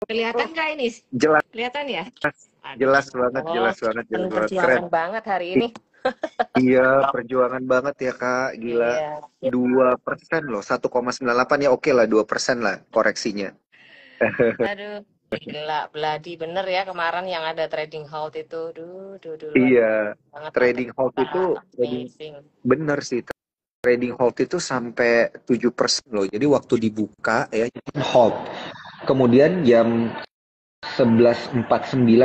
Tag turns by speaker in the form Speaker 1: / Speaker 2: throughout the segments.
Speaker 1: Kelihatan nggak ini?
Speaker 2: Jelas,
Speaker 1: Kelihatan ya?
Speaker 2: jelas banget,
Speaker 1: Aduh,
Speaker 2: jelas banget, jelas banget. Keren.
Speaker 1: perjuangan banget hari ini.
Speaker 2: Iya, perjuangan banget ya Kak. Gila.
Speaker 1: Iya.
Speaker 2: 2% loh, 1,98 ya, oke lah 2% lah koreksinya.
Speaker 1: Aduh, gila, bloody bener ya kemarin yang ada trading halt itu. Duh, luar
Speaker 2: Iya,
Speaker 1: banget market
Speaker 2: trading halt
Speaker 1: kita.
Speaker 2: itu
Speaker 1: Amazing.
Speaker 2: bener sih. Trading halt itu sampai 7% loh. Jadi waktu dibuka ya halt. Kemudian jam 11.49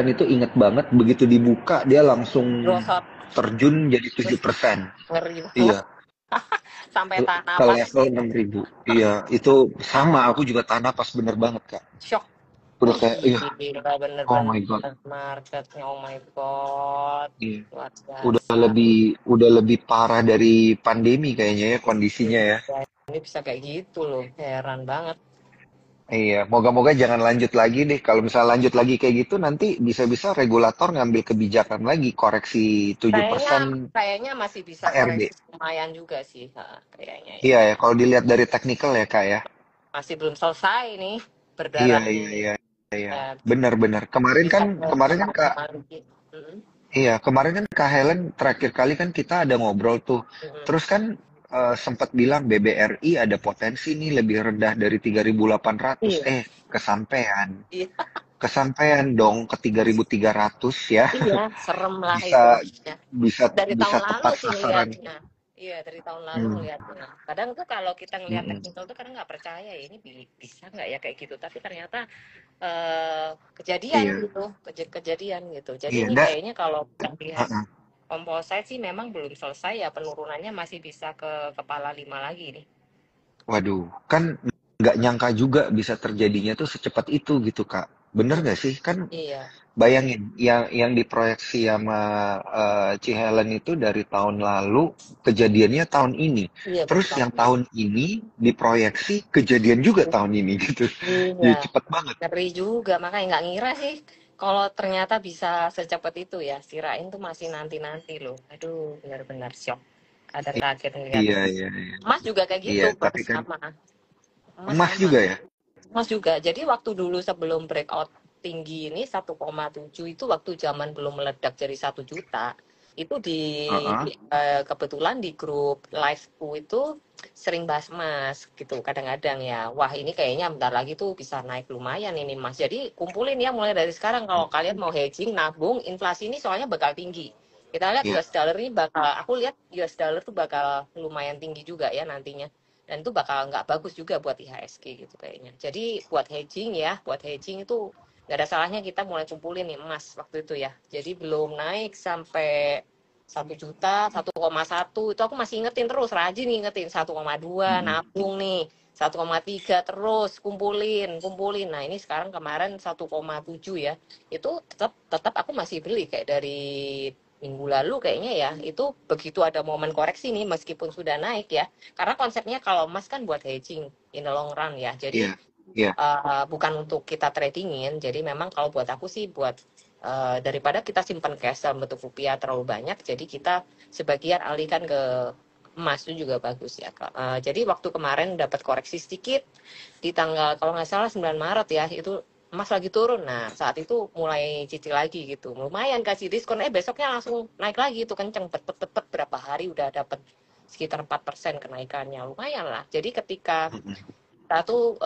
Speaker 2: itu inget banget, begitu dibuka dia langsung
Speaker 1: Grosot,
Speaker 2: terjun jadi tujuh
Speaker 1: terus
Speaker 2: persen.
Speaker 1: ngeri banget.
Speaker 2: Iya,
Speaker 1: Sampai tahan
Speaker 2: ke
Speaker 1: napas,
Speaker 2: level 6.000. Iya, itu sama, aku juga tahan napas bener banget Kak.
Speaker 1: shock.
Speaker 2: Udah
Speaker 1: Wih,
Speaker 2: kayak, iya,
Speaker 1: gila
Speaker 2: oh my god.
Speaker 1: bener-bener marketnya. Oh my God.
Speaker 2: Iya.
Speaker 1: Luar
Speaker 2: Udah
Speaker 1: biasa.
Speaker 2: lebih udah lebih parah dari pandemi kayaknya ya kondisinya ya.
Speaker 1: Ya, ini bisa kayak gitu loh. Heran banget.
Speaker 2: Iya, moga-moga jangan lanjut lagi deh. Kalau misalnya lanjut lagi kayak gitu, nanti bisa-bisa regulator ngambil kebijakan lagi koreksi tujuh
Speaker 1: Kayaknya
Speaker 2: persen
Speaker 1: kayaknya masih bisa
Speaker 2: HRD.
Speaker 1: koreksi lumayan juga sih, ha, kayaknya ya.
Speaker 2: Iya ya, kalau dilihat dari technical ya kak ya.
Speaker 1: Masih belum selesai nih
Speaker 2: Iya,
Speaker 1: berdarah
Speaker 2: iya,
Speaker 1: ini.
Speaker 2: iya, iya.
Speaker 1: Ya,
Speaker 2: Benar-benar. Kemarin
Speaker 1: bisa
Speaker 2: kan, kemarin kan kak,
Speaker 1: lagi. Mm-mm,
Speaker 2: iya, kemarin kan kak Helen terakhir kali kan kita ada ngobrol tuh.
Speaker 1: mm-mm.
Speaker 2: Terus kan sempat bilang BBRI ada potensi nih lebih rendah dari 3.800.
Speaker 1: Iya,
Speaker 2: Kesampean.
Speaker 1: iya,
Speaker 2: Kesampean dong ke 3.300 ya.
Speaker 1: iya, serem lah itu.
Speaker 2: Bisa
Speaker 1: Ya.
Speaker 2: bisa
Speaker 1: Dari
Speaker 2: bisa
Speaker 1: tahun lalu
Speaker 2: tepat
Speaker 1: sih
Speaker 2: sasaran.
Speaker 1: ngelihatnya. Iya, dari tahun lalu
Speaker 2: Hmm,
Speaker 1: ngelihatnya. Kadang tuh kalau kita ngelihat
Speaker 2: mm-mm.
Speaker 1: teknikal tuh kadang nggak percaya ya ini bisa nggak ya kayak gitu. Tapi ternyata kejadian
Speaker 2: Iya,
Speaker 1: gitu, kejadian gitu. Jadi
Speaker 2: iya,
Speaker 1: ini kayaknya kalau kita lihat
Speaker 2: uh-uh.
Speaker 1: komposite sih memang belum selesai ya penurunannya masih bisa ke kepala 5 lagi nih.
Speaker 2: Waduh, kan nggak nyangka juga bisa terjadinya tuh secepat itu gitu Kak. Bener nggak sih? Kan
Speaker 1: Iya,
Speaker 2: bayangin yang diproyeksi sama Ci Helen itu dari tahun lalu kejadiannya tahun ini.
Speaker 1: iya
Speaker 2: Terus
Speaker 1: betul.
Speaker 2: yang tahun ini diproyeksi kejadian juga tahun ini gitu.
Speaker 1: Iya,
Speaker 2: Jadi cepet banget.
Speaker 1: ngeri juga makanya nggak ngira sih kalau ternyata bisa secepat itu ya. Kirain tuh masih nanti-nanti loh. Aduh, benar-benar shock. Kadang kaget
Speaker 2: Iya,
Speaker 1: ngeliatnya.
Speaker 2: iya, iya.
Speaker 1: Emas juga kayak
Speaker 2: Iya,
Speaker 1: gitu,
Speaker 2: tapi kan
Speaker 1: sama. Emas
Speaker 2: emas
Speaker 1: sama.
Speaker 2: juga ya.
Speaker 1: Emas juga. Jadi waktu dulu sebelum breakout tinggi ini 1,7 itu waktu zaman belum meledak jadi 1 juta. Itu
Speaker 2: Heeh.
Speaker 1: kebetulan di grup liveku itu sering bahas emas gitu kadang-kadang ya. Wah, ini kayaknya bentar lagi tuh bisa naik lumayan ini Mas. Jadi kumpulin ya mulai dari sekarang kalau kalian mau hedging, nabung, inflasi ini soalnya bakal tinggi. Kita lihat
Speaker 2: Iya,
Speaker 1: US dollar ini bakal, aku lihat US dollar tuh bakal lumayan tinggi juga ya nantinya dan itu bakal nggak bagus juga buat IHSG gitu kayaknya. Jadi buat hedging ya, buat hedging itu nggak ada salahnya kita mulai kumpulin nih emas waktu itu ya. Jadi belum naik sampai 1 juta, 1,1 itu aku masih ingetin terus, rajin ingetin 1,2
Speaker 2: mm-mm.
Speaker 1: nabung nih, 1,3 terus kumpulin. Nah ini sekarang kemarin 1,7 ya, itu tetap tetap aku masih beli kayak dari minggu lalu kayaknya ya. Itu begitu ada momen koreksi nih meskipun sudah naik ya, karena konsepnya kalau emas kan buat hedging in the long run ya. Jadi
Speaker 2: Iya, iya,
Speaker 1: bukan untuk kita tradingin. Jadi memang kalau buat aku sih buat daripada kita simpan cash dalam bentuk rupiah terlalu banyak, jadi kita sebagian alihkan ke emas itu juga bagus ya Kak. Jadi waktu kemarin dapat koreksi sedikit di tanggal kalau nggak salah 9 Maret ya, itu emas lagi turun. Nah, saat itu mulai cicil lagi gitu. Lumayan kasih diskon, besoknya langsung naik lagi itu kenceng, pet berapa hari udah dapat sekitar 4% kenaikannya. Lumayan lah. Jadi ketika
Speaker 2: mm-mm.
Speaker 1: kita tuh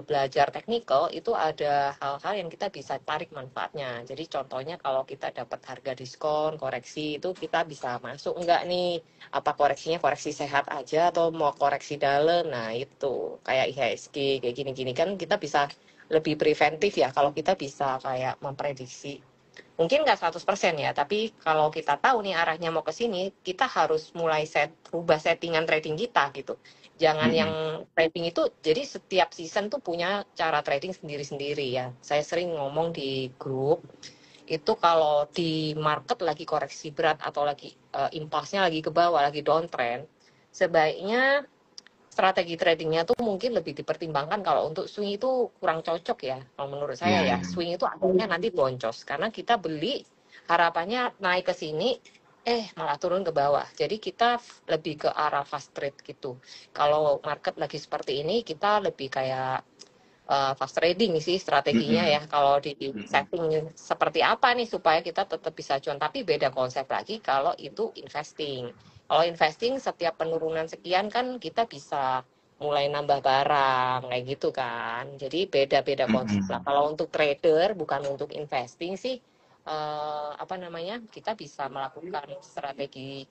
Speaker 1: belajar teknikal itu ada hal-hal yang kita bisa tarik manfaatnya. Jadi contohnya kalau kita dapat harga diskon, koreksi itu kita bisa masuk enggak nih? Apa koreksinya koreksi sehat aja atau mau koreksi dalam? Nah itu kayak IHSG kayak gini-gini kan kita bisa lebih preventif ya kalau kita bisa kayak memprediksi. Mungkin nggak 100% ya, tapi kalau kita tahu nih arahnya mau ke sini, kita harus mulai rubah settingan trading kita gitu. Jangan yang
Speaker 2: Mm-mm.
Speaker 1: trading itu, jadi setiap season tuh punya cara trading sendiri-sendiri ya. Saya sering ngomong di grup, itu kalau di market lagi koreksi berat atau lagi impulsnya lagi ke bawah, lagi downtrend, sebaiknya strategi tradingnya tuh mungkin lebih dipertimbangkan. Kalau untuk swing itu kurang cocok ya kalau menurut
Speaker 2: Iya,
Speaker 1: saya ya.
Speaker 2: iya.
Speaker 1: Swing itu akhirnya nanti boncos karena kita beli harapannya naik ke sini malah turun ke bawah, jadi kita lebih ke arah fast trade gitu. Kalau market lagi seperti ini kita lebih kayak fast trading sih strateginya ya.
Speaker 2: Mm-mm.
Speaker 1: Kalau di
Speaker 2: Mm-mm.
Speaker 1: setting seperti apa nih supaya kita tetap bisa cuan. Tapi beda konsep lagi kalau itu investing. Kalau investing setiap penurunan sekian kan kita bisa mulai nambah barang kayak gitu kan. Jadi beda-beda konsep lah.
Speaker 2: Mm-mm.
Speaker 1: Kalau untuk trader bukan untuk investing sih apa namanya? Kita bisa melakukan strategi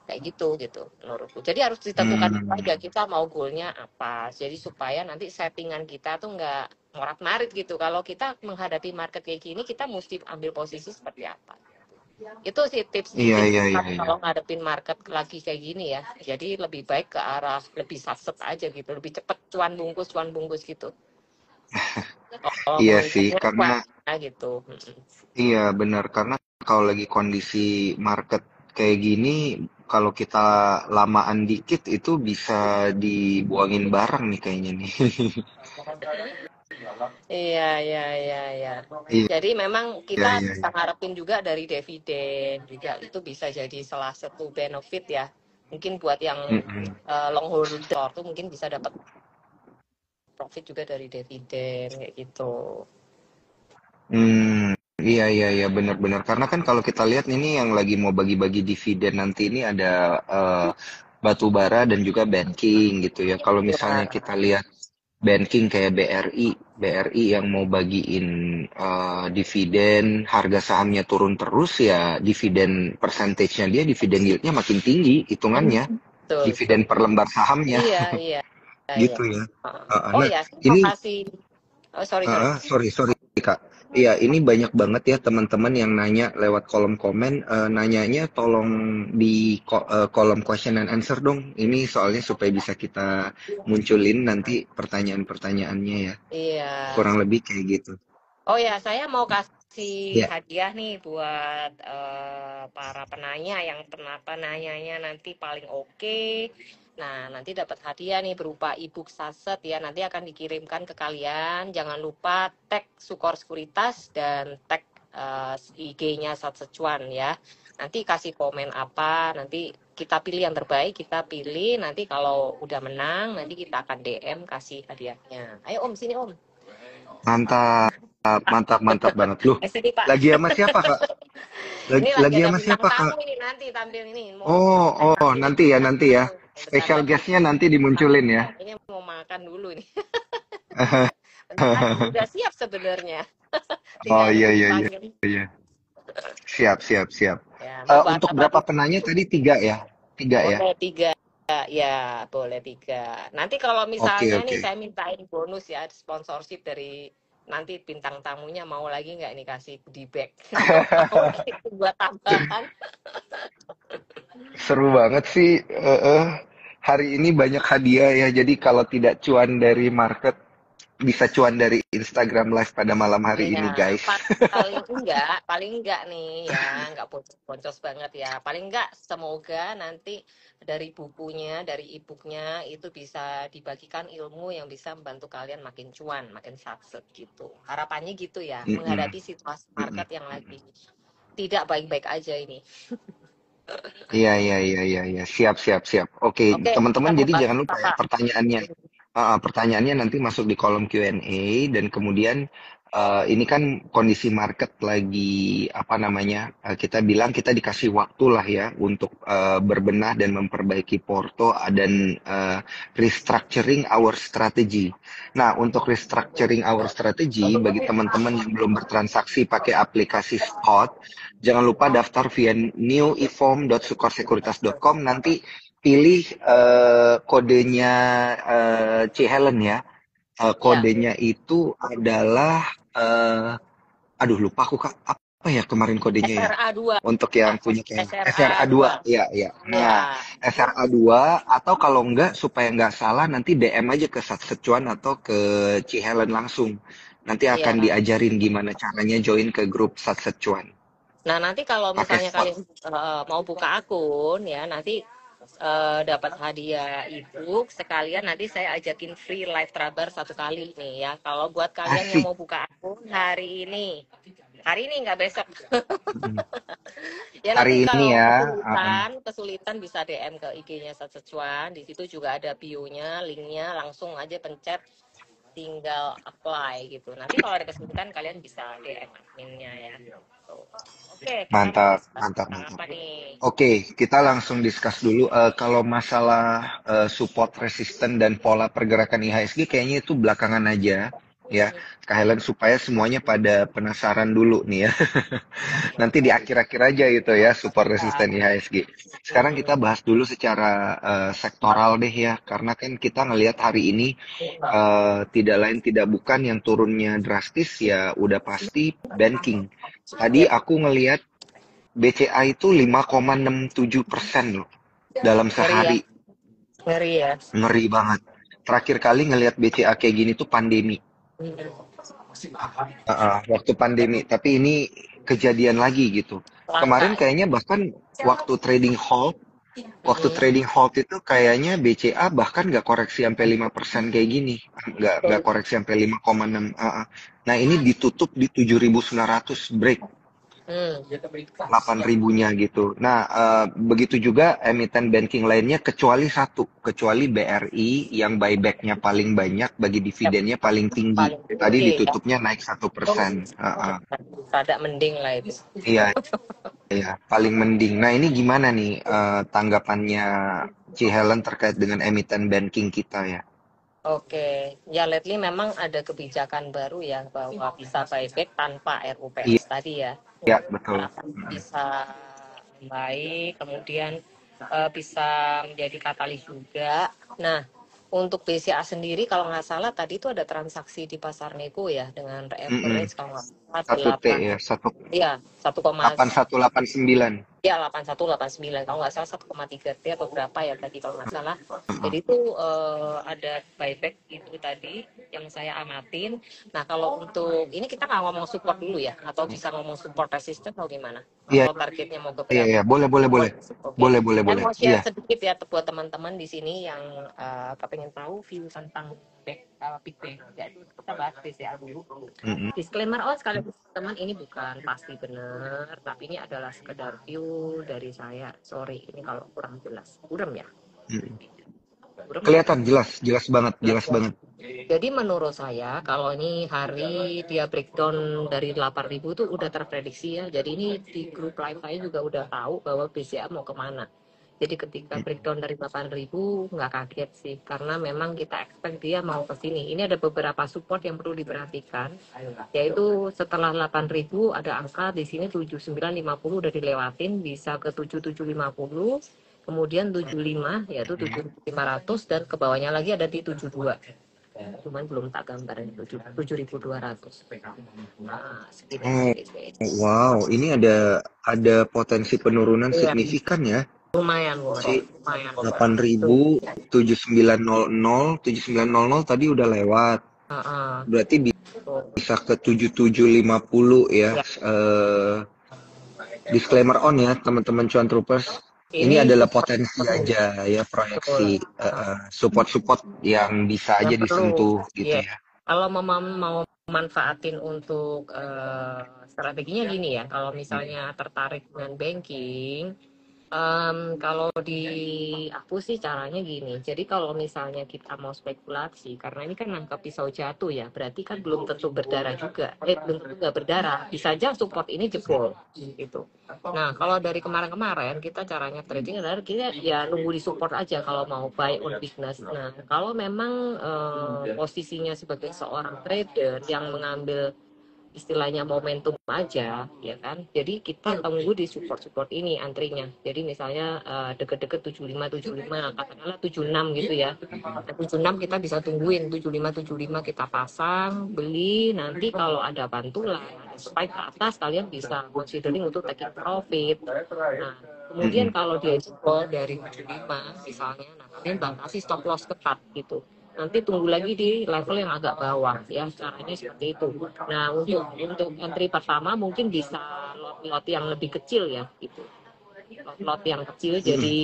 Speaker 1: kayak gitu gitu menurutku. Jadi harus ditentukan dulu aja
Speaker 2: Hmm.
Speaker 1: kita mau goalnya apa. Jadi supaya nanti settingan kita tuh nggak morat-marit gitu. Kalau kita menghadapi market kayak gini, kita mesti ambil posisi seperti apa. Itu sih tips
Speaker 2: Iya,
Speaker 1: tips
Speaker 2: iya, iya, iya.
Speaker 1: kalau ngadepin market lagi kayak gini ya. Jadi lebih baik ke arah lebih satset aja gitu, lebih cepet cuan bungkus gitu. Kalau
Speaker 2: Iya sih,
Speaker 1: menginginnya
Speaker 2: karena
Speaker 1: cuan gitu.
Speaker 2: iya benar karena kalau lagi kondisi market kayak gini, kalau kita lamaan dikit itu bisa dibuangin barang nih kayaknya nih.
Speaker 1: Iya, iya, iya, iya.
Speaker 2: Iya,
Speaker 1: Jadi memang kita
Speaker 2: iya, iya,
Speaker 1: bisa
Speaker 2: iya.
Speaker 1: ngarepin juga dari dividen juga itu bisa jadi salah satu benefit ya. Mungkin buat yang
Speaker 2: Mm-mm.
Speaker 1: long holder tuh mungkin bisa dapat profit juga dari dividen kayak gitu.
Speaker 2: Hmm, iya, iya, iya, benar-benar. Karena kan kalau kita lihat ini yang lagi mau bagi-bagi dividen nanti ini ada batu bara dan juga banking gitu ya. Kalau misalnya
Speaker 1: Iya,
Speaker 2: kita lihat banking kayak BRI yang mau bagiin dividen, harga sahamnya turun terus ya, dividen percentage-nya dia, dividen yield-nya makin tinggi hitungannya,
Speaker 1: betul, betul.
Speaker 2: dividen per lembar sahamnya,
Speaker 1: Iya, iya, iya.
Speaker 2: gitu ya.
Speaker 1: Oh
Speaker 2: Nah,
Speaker 1: ya, saya mau
Speaker 2: ini
Speaker 1: kasih. Oh, sorry.
Speaker 2: Sorry, sorry Kak. Iya, ini banyak banget ya teman-teman yang nanya lewat kolom komen. Nanyanya tolong di kolom question and answer dong. Ini soalnya supaya bisa kita munculin nanti pertanyaan-pertanyaannya ya.
Speaker 1: Iya.
Speaker 2: Kurang lebih kayak gitu.
Speaker 1: Oh ya, saya mau kasih
Speaker 2: Ya,
Speaker 1: hadiah nih buat para penanya yang penanyanya nanti paling oke. Nah, nanti dapat hadiah nih berupa ebook saset ya. Nanti akan dikirimkan ke kalian. Jangan lupa tag Sukor Sekuritas dan tag IG-nya Satsecuan ya. Nanti kasih komen apa, nanti kita pilih yang terbaik, kita pilih. Nanti kalau udah menang, nanti kita akan DM kasih hadiahnya. Ayo Om, sini Om.
Speaker 2: mantap, mantap, mantap banget loh.
Speaker 1: Sini Pak.
Speaker 2: Lagi sama siapa Kak?
Speaker 1: Ini lagi
Speaker 2: Lagi
Speaker 1: ada
Speaker 2: sama
Speaker 1: bintang
Speaker 2: siapa
Speaker 1: tamu
Speaker 2: Kak?
Speaker 1: ini nanti tampil ini mau
Speaker 2: Oh,
Speaker 1: saya
Speaker 2: oh,
Speaker 1: tampilin
Speaker 2: nanti ya,
Speaker 1: bintang
Speaker 2: nanti ya.
Speaker 1: tamu. Bentar
Speaker 2: Special
Speaker 1: lagi.
Speaker 2: guest-nya nanti dimunculin ya.
Speaker 1: Ini mau makan dulu nih. Bentar lagi udah siap sebenarnya.
Speaker 2: Oh
Speaker 1: Tinggal
Speaker 2: iya,
Speaker 1: nunggu
Speaker 2: iya, iya,
Speaker 1: dipanggil.
Speaker 2: iya. Siap, siap, siap.
Speaker 1: Ya, mau bahas
Speaker 2: Untuk
Speaker 1: apa
Speaker 2: berapa
Speaker 1: nih?
Speaker 2: penanya tadi? Tiga ya? Tiga ya?
Speaker 1: Boleh tiga. Ya, boleh tiga. Nanti kalau
Speaker 2: Oke,
Speaker 1: misalnya nih
Speaker 2: oke.
Speaker 1: saya mintain bonus ya, sponsorship dari nanti bintang tamunya mau lagi nggak nih kasih goodie bag? Mau itu buat tambahan.
Speaker 2: Seru banget sih. Hari ini banyak hadiah ya. Jadi kalau tidak cuan dari market, bisa cuan dari Instagram Live pada malam hari
Speaker 1: Iya,
Speaker 2: ini, guys.
Speaker 1: paling enggak nih ya, enggak boncos banget ya. Paling enggak semoga nanti dari bukunya, dari e-booknya itu bisa dibagikan ilmu yang bisa membantu kalian makin cuan, makin sukses gitu. Harapannya gitu ya,
Speaker 2: Mm-mm,
Speaker 1: menghadapi situasi
Speaker 2: mm-mm.
Speaker 1: market yang lagi tidak baik-baik aja ini.
Speaker 2: Iya, iya, iya, iya, iya. Siap, siap, siap. Oke,
Speaker 1: Oke, kita
Speaker 2: teman-teman,
Speaker 1: mau
Speaker 2: jadi
Speaker 1: bahas
Speaker 2: jangan lupa ya
Speaker 1: apa?
Speaker 2: pertanyaannya. Pertanyaannya nanti masuk di kolom Q&A dan kemudian ini kan kondisi market lagi apa namanya? Kita bilang kita dikasih waktu lah ya untuk berbenah dan memperbaiki porto dan restructuring our strategy. Nah, untuk restructuring our strategy bagi teman-teman yang belum bertransaksi pakai aplikasi Spot, jangan lupa daftar via newiform.sukorsekuritas.com. Nanti pilih kodenya C. Helen ya.
Speaker 1: Ya,
Speaker 2: Kodenya itu adalah aduh lupa aku Kak. Apa ya kemarin kodenya ya?
Speaker 1: SRA 2,
Speaker 2: Untuk yang punya kayak
Speaker 1: SRA
Speaker 2: SRA 2,
Speaker 1: 2.
Speaker 2: ya ya. Nah,
Speaker 1: Ya,
Speaker 2: SRA 2 atau kalau enggak supaya enggak salah nanti DM aja ke Satsecuan atau ke Ci Helen langsung. Nanti akan
Speaker 1: iya.
Speaker 2: diajarin gimana caranya join ke grup Satsecuan.
Speaker 1: Nah, nanti kalau
Speaker 2: Pakai
Speaker 1: misalnya
Speaker 2: spot.
Speaker 1: kalian mau buka akun ya, nanti dapat hadiah ebook sekalian nanti saya ajakin free live trabar satu kali nih ya. Kalau buat kalian yang
Speaker 2: Asik.
Speaker 1: mau buka akun hari ini nggak besok.
Speaker 2: Mm.
Speaker 1: Ya
Speaker 2: Hari
Speaker 1: nanti
Speaker 2: ini
Speaker 1: kalau
Speaker 2: ya.
Speaker 1: kesulitan bisa DM ke IG-nya Satsecuan. Di situ juga ada bio-nya, linknya, langsung aja pencet tinggal apply gitu. Nanti kalau ada kesulitan kalian bisa DM adminnya ya. Tuh. Oke, kita mau
Speaker 2: Mantap,
Speaker 1: discuss
Speaker 2: mantap,
Speaker 1: tentang
Speaker 2: mantap.
Speaker 1: apa nih?
Speaker 2: Oke, kita langsung discuss dulu. Kalau masalah support resisten dan pola pergerakan IHSG kayaknya itu belakangan aja, ya,
Speaker 1: Hmm,
Speaker 2: Kak Helen, supaya semuanya pada penasaran dulu nih ya. Nanti di akhir-akhir aja gitu ya, support
Speaker 1: ya.
Speaker 2: resisten IHSG. Sekarang kita
Speaker 1: Hmm.
Speaker 2: bahas dulu secara sektoral deh ya, karena kan kita ngelihat hari ini tidak lain tidak bukan yang turunnya drastis ya udah pasti banking. Tadi
Speaker 1: Yep.
Speaker 2: aku ngelihat BCA itu 5,67% loh dalam
Speaker 1: Ngeri ya,
Speaker 2: sehari.
Speaker 1: ngeri ya.
Speaker 2: Ngeri banget. Terakhir kali ngelihat BCA kayak gini tuh pandemi.
Speaker 1: Hmm.
Speaker 2: Waktu pandemi. Tapi ini kejadian lagi gitu.
Speaker 1: Langka
Speaker 2: Kemarin
Speaker 1: ya.
Speaker 2: kayaknya bahkan waktu trading halt, waktu
Speaker 1: Hmm.
Speaker 2: trading halt itu kayaknya BCA bahkan nggak koreksi sampai 5% kayak gini. Nggak koreksi sampai 5,6. Nah ini ditutup di 7.900 break.
Speaker 1: Hmm.
Speaker 2: 8 ribunya gitu. Nah, begitu juga emiten banking lainnya kecuali satu, kecuali BRI yang buybacknya paling banyak, bagi
Speaker 1: Yep.
Speaker 2: dividennya paling tinggi.
Speaker 1: Paling
Speaker 2: Tadi
Speaker 1: tinggi ya.
Speaker 2: ditutupnya naik 1%.
Speaker 1: Rada mending lah itu.
Speaker 2: Iya, iya, paling mending. Nah, ini gimana nih tanggapannya Ci Helen terkait dengan emiten banking kita ya?
Speaker 1: Oke, ya lately memang ada kebijakan baru ya bahwa bisa buyback tanpa
Speaker 2: Iya,
Speaker 1: RUPS tadi ya.
Speaker 2: iya, betul.
Speaker 1: Harapan bisa baik, kemudian bisa menjadi katalis juga. Nah, untuk BCA sendiri kalau nggak salah tadi itu ada transaksi di pasar nego ya dengan
Speaker 2: Mm-mm.
Speaker 1: average kalau nggak salah
Speaker 2: 1T
Speaker 1: 8,
Speaker 2: ya,
Speaker 1: ya 1,
Speaker 2: 8189.
Speaker 1: ya 81, 89 kalau nggak salah 1,3 T atau berapa ya tadi kalau nggak salah. Jadi itu ada buyback itu tadi yang saya amatin. Nah kalau untuk ini kita nggak ngomong support dulu ya, atau bisa ngomong support resistance atau gimana?
Speaker 2: Iya,
Speaker 1: Atau targetnya mau ke
Speaker 2: iya,
Speaker 1: berapa?
Speaker 2: iya, boleh, boleh, boleh.
Speaker 1: Oke,
Speaker 2: Boleh, boleh,
Speaker 1: saya
Speaker 2: boleh.
Speaker 1: mau
Speaker 2: Iya.
Speaker 1: share sedikit ya buat teman-teman di sini yang kepengen tahu view tentang big bang. Jadi kita bahas BCA dulu.
Speaker 2: Mm-mm.
Speaker 1: Disclaimer awal sekali teman, ini bukan pasti benar, tapi ini adalah sekedar view dari saya. Sorry, ini kalau kurang jelas. Burem ya?
Speaker 2: Mm-mm.
Speaker 1: Burem nggak?
Speaker 2: Kelihatan jelas, jelas banget,
Speaker 1: Jelas
Speaker 2: jelas
Speaker 1: ya?
Speaker 2: banget.
Speaker 1: Jadi menurut saya, kalau ini hari dia breakdown dari 8.000 tuh udah terprediksi ya. Jadi ini di grup live saya juga udah tahu bahwa BCA mau kemana. Jadi ketika breakdown dari 8.000 nggak kaget sih, karena memang kita expect dia mau ke sini. Ini ada beberapa support yang perlu diperhatikan, yaitu setelah 8.000 ada angka di sini 7950 udah dilewatin, bisa ke 7750, kemudian 75 yaitu 7500, dan ke bawahnya lagi ada di 72. Cuman belum tak gambarin 7.200. Nah, segini
Speaker 2: Oh,
Speaker 1: segini.
Speaker 2: wow, ini ada potensi penurunan
Speaker 1: Iya,
Speaker 2: signifikan ya.
Speaker 1: lumayan,
Speaker 2: Si
Speaker 1: lumayan. Tuh.
Speaker 2: 8.000, 7900, 7900 tadi udah lewat.
Speaker 1: Uh-uh.
Speaker 2: Berarti
Speaker 1: Tuh.
Speaker 2: bisa ke 7750 ya.
Speaker 1: Ya,
Speaker 2: Disclaimer on ya, teman-teman cuan troopers. Ini
Speaker 1: ini
Speaker 2: adalah
Speaker 1: support
Speaker 2: potensi
Speaker 1: perlu.
Speaker 2: aja ya,
Speaker 1: Betul.
Speaker 2: proyeksi support-support yang bisa
Speaker 1: Yang
Speaker 2: aja
Speaker 1: perlu,
Speaker 2: disentuh gitu
Speaker 1: ya.
Speaker 2: ya.
Speaker 1: Kalau mau manfaatin untuk strateginya gini ya, kalau misalnya tertarik dengan banking, kalau di aku sih caranya gini. Jadi kalau misalnya kita mau spekulasi, karena ini kan nangkap pisau jatuh ya, berarti kan belum tentu berdarah juga. Belum tentu nggak berdarah. Bisa aja support ini jebol gitu. Nah, kalau dari kemarin-kemarin kita caranya trading adalah kita ya nunggu di support aja kalau mau buy on weakness. Nah, kalau memang posisinya sebagai seorang trader yang mengambil istilahnya momentum aja ya kan, jadi kita tunggu di support ini antrinya. Jadi misalnya deket-deket 75 katakanlah 76 gitu ya. Nah, 76 kita bisa tungguin 75 kita pasang beli, nanti kalau ada bantulan ada spike ke atas kalian bisa considering untuk taking profit. Nah kemudian
Speaker 2: Mm-mm.
Speaker 1: kalau dia jebol dari 75 misalnya, nah kalian batasi stop loss ketat gitu, nanti tunggu lagi di level yang agak bawah ya, caranya seperti itu. Nah untuk entry pertama mungkin bisa lot yang lebih kecil ya gitu, lot yang kecil,
Speaker 2: Mm-mm.
Speaker 1: jadi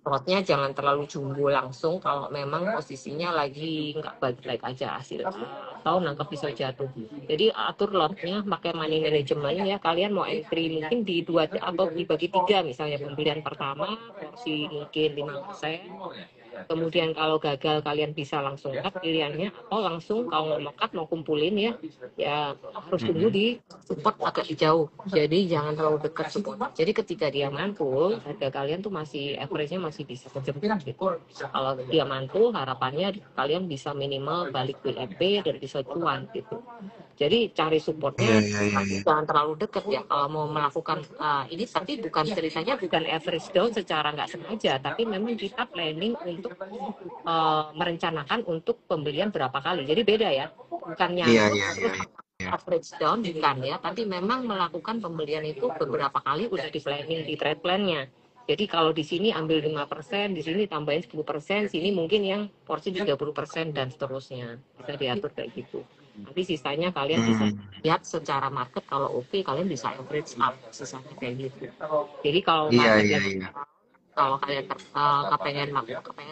Speaker 1: lotnya jangan terlalu jumbo langsung kalau memang posisinya lagi nggak baik-baik aja hasil, atau nangkep pisau jatuh. Jadi atur lotnya pakai money management ya, kalian mau entry mungkin di dua atau dibagi tiga, misalnya pembelian pertama porsi mungkin 5%, Kemudian kalau gagal kalian bisa langsung cut pilihannya, atau langsung kalau mau cut mau kumpulin ya, ya harus tunggu
Speaker 2: Mm-mm.
Speaker 1: di support agak jauh. Jadi jangan terlalu dekat support. Jadi ketika dia mantul, harga kalian tuh masih average-nya masih bisa kejemput gitu. Kalau dia mantul, harapannya kalian bisa minimal balik BLP dan bisa cuan gitu. Jadi cari
Speaker 2: Iya,
Speaker 1: supportnya
Speaker 2: iya, iya, iya.
Speaker 1: jangan terlalu dekat ya kalau mau melakukan ini, tapi bukan ceritanya bukan average down secara nggak sengaja, tapi memang kita planning untuk merencanakan untuk pembelian berapa kali. Jadi beda ya, bukan
Speaker 2: Iya,
Speaker 1: nyangkut
Speaker 2: iya, iya,
Speaker 1: terus
Speaker 2: iya.
Speaker 1: average down bukan ya, tapi memang melakukan pembelian itu beberapa kali udah di planning di trade plan-nya. Jadi kalau di sini ambil 5%, di sini tambahin 10%, sini mungkin yang porsi 30% dan seterusnya. Bisa diatur kayak gitu. Nanti sisanya kalian bisa
Speaker 2: Hmm.
Speaker 1: lihat secara market, kalau oke kalian bisa average up sisanya kayak gitu. Jadi kalau
Speaker 2: Iya,
Speaker 1: market
Speaker 2: iya,
Speaker 1: lagi,
Speaker 2: iya.
Speaker 1: kalau kalian kepengen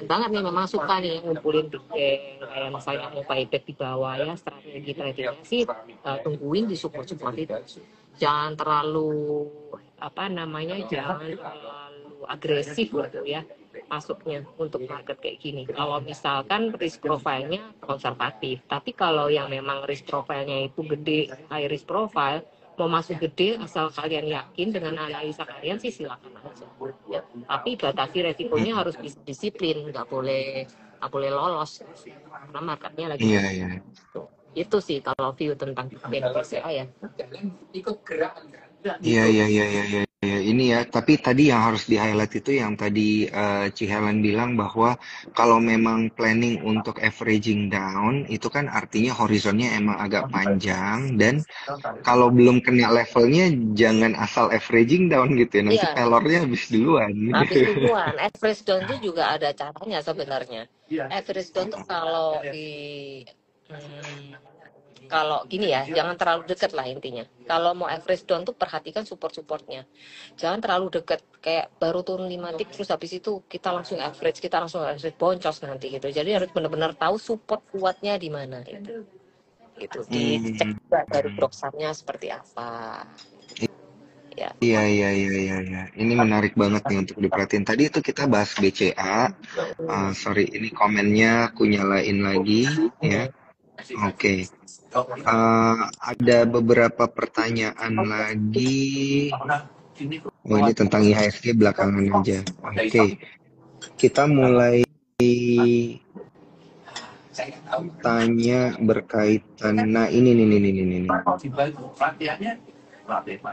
Speaker 1: banget nih, memang suka nih ngumpulin big bang kayak misalnya mau buyback di bawah ya, strategi tradingnya sih tungguin di support-support itu, jangan terlalu apa namanya, jangan terlalu agresif gitu ya masuknya untuk market kayak gini. Kalau misalkan risk profile-nya konservatif, tapi kalau yang memang risk profile-nya itu gede, high risk profile, mau masuk gede asal kalian yakin dengan analisa kalian sih silakan aja ya. Tapi batasi resikonya
Speaker 2: Hmm.
Speaker 1: harus disiplin, nggak boleh lolos karena marketnya lagi
Speaker 2: Iya,
Speaker 1: naik.
Speaker 2: iya.
Speaker 1: Itu sih kalau view tentang BNPCA ya
Speaker 2: Iya,
Speaker 1: gitu.
Speaker 2: iya, iya, iya, iya, iya. Ini ya, tapi tadi yang harus di-highlight itu yang tadi Ci Helen bilang bahwa kalau memang planning untuk averaging down, itu kan artinya horizonnya emang agak panjang, dan kalau belum kena levelnya, jangan asal averaging down gitu ya, nanti
Speaker 1: Iya,
Speaker 2: pelornya habis duluan.
Speaker 1: habis duluan. Average down tuh juga ada caranya sebenarnya. Average down tuh kalau di kalau gini ya, jangan terlalu deket lah intinya. Kalau mau average down tuh perhatikan support-supportnya. Jangan terlalu deket. Kayak baru turun 5 tip terus habis itu kita langsung average boncos nanti gitu. Jadi harus benar-benar tahu support kuatnya di mana itu. Gitu. Dicek
Speaker 2: Hmm.
Speaker 1: juga dari broksarnya seperti apa. Ya.
Speaker 2: Iya, iya, iya, iya, iya. Ini menarik banget nih untuk diperhatiin. Tadi itu kita bahas BCA. Sorry, ini komennya aku nyalain lagi ya. Oke. Ada beberapa pertanyaan lagi. Oh, ini tentang IHSG belakangan aja. Oke. Kita mulai tanya berkaitan. Nah, ini.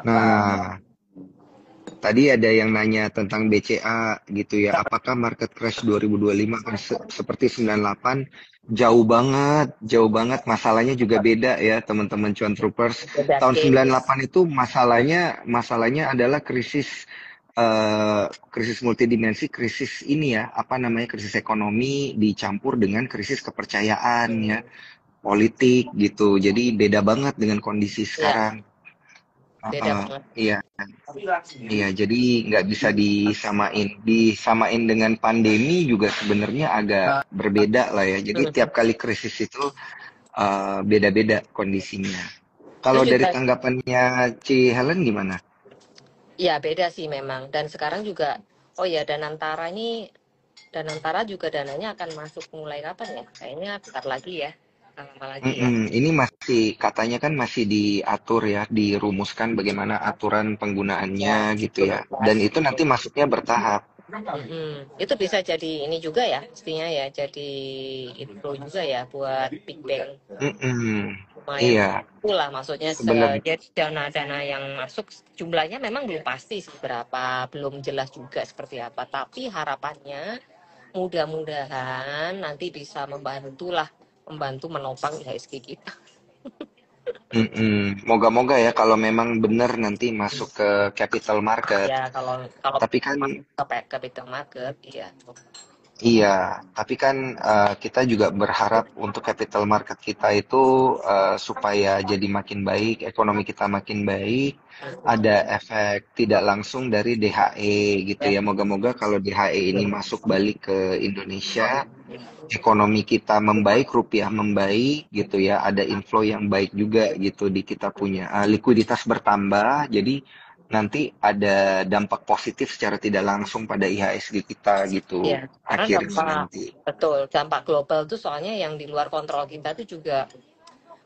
Speaker 2: Nah, tadi ada yang nanya tentang BCA gitu ya. Apakah market crash 2025 akan seperti 98? Jauh banget. Masalahnya juga beda ya, teman-teman Cuan Troopers.
Speaker 1: Beda
Speaker 2: Tahun
Speaker 1: case.
Speaker 2: 98 itu masalahnya adalah krisis multidimensi, krisis ini ya, apa namanya, krisis ekonomi dicampur dengan krisis kepercayaan ya, politik gitu. Jadi beda banget dengan kondisi
Speaker 1: Ya,
Speaker 2: sekarang.
Speaker 1: beda
Speaker 2: Heeh,
Speaker 1: banget.
Speaker 2: iya. Iya, jadi nggak bisa disamain. Disamain dengan pandemi juga sebenarnya agak berbeda lah ya. Jadi tiap kali krisis itu beda-beda kondisinya.
Speaker 1: Itu
Speaker 2: Kalau dari
Speaker 1: juga,
Speaker 2: tanggapannya Ci Helen gimana?
Speaker 1: ya beda sih memang. Dan sekarang juga, oh ya, Dan Antara juga dananya akan masuk mulai kapan ya? Kayaknya bentar lagi ya, lama lagi ya.
Speaker 2: Ini masih katanya kan masih diatur ya, dirumuskan bagaimana aturan penggunaannya
Speaker 1: Ya,
Speaker 2: gitu ya.
Speaker 1: belum
Speaker 2: Dan
Speaker 1: bahas.
Speaker 2: itu nanti masuknya bertahap.
Speaker 1: Itu bisa jadi ini juga ya, pastinya ya, jadi inflow juga ya buat Big Bang.
Speaker 2: Mm-mm.
Speaker 1: Lumayan
Speaker 2: Iya,
Speaker 1: pula maksudnya,
Speaker 2: sebenarnya.
Speaker 1: jadi dana-dana yang masuk jumlahnya memang belum pasti sih berapa, belum jelas juga seperti apa, tapi harapannya mudah-mudahan nanti bisa membantu menopang IHSG kita.
Speaker 2: Moga-moga ya kalau memang benar nanti masuk ke capital market.
Speaker 1: Ya kalau kalau
Speaker 2: Tapi kan
Speaker 1: ke capital market ya.
Speaker 2: iya, tapi kan kita juga berharap untuk capital market kita itu supaya jadi makin baik, ekonomi kita makin baik, ada efek tidak langsung dari DHE gitu
Speaker 1: Ya,
Speaker 2: ya. Moga-moga kalau DHE ini masuk balik ke Indonesia, ekonomi kita membaik, rupiah membaik gitu ya, ada inflow yang baik juga gitu di kita punya likuiditas bertambah, jadi nanti ada dampak positif secara tidak langsung pada IHSG kita gitu
Speaker 1: Ya, karena
Speaker 2: akhirnya
Speaker 1: dampak
Speaker 2: nanti.
Speaker 1: betul dampak global tuh soalnya yang di luar kontrol kita tuh juga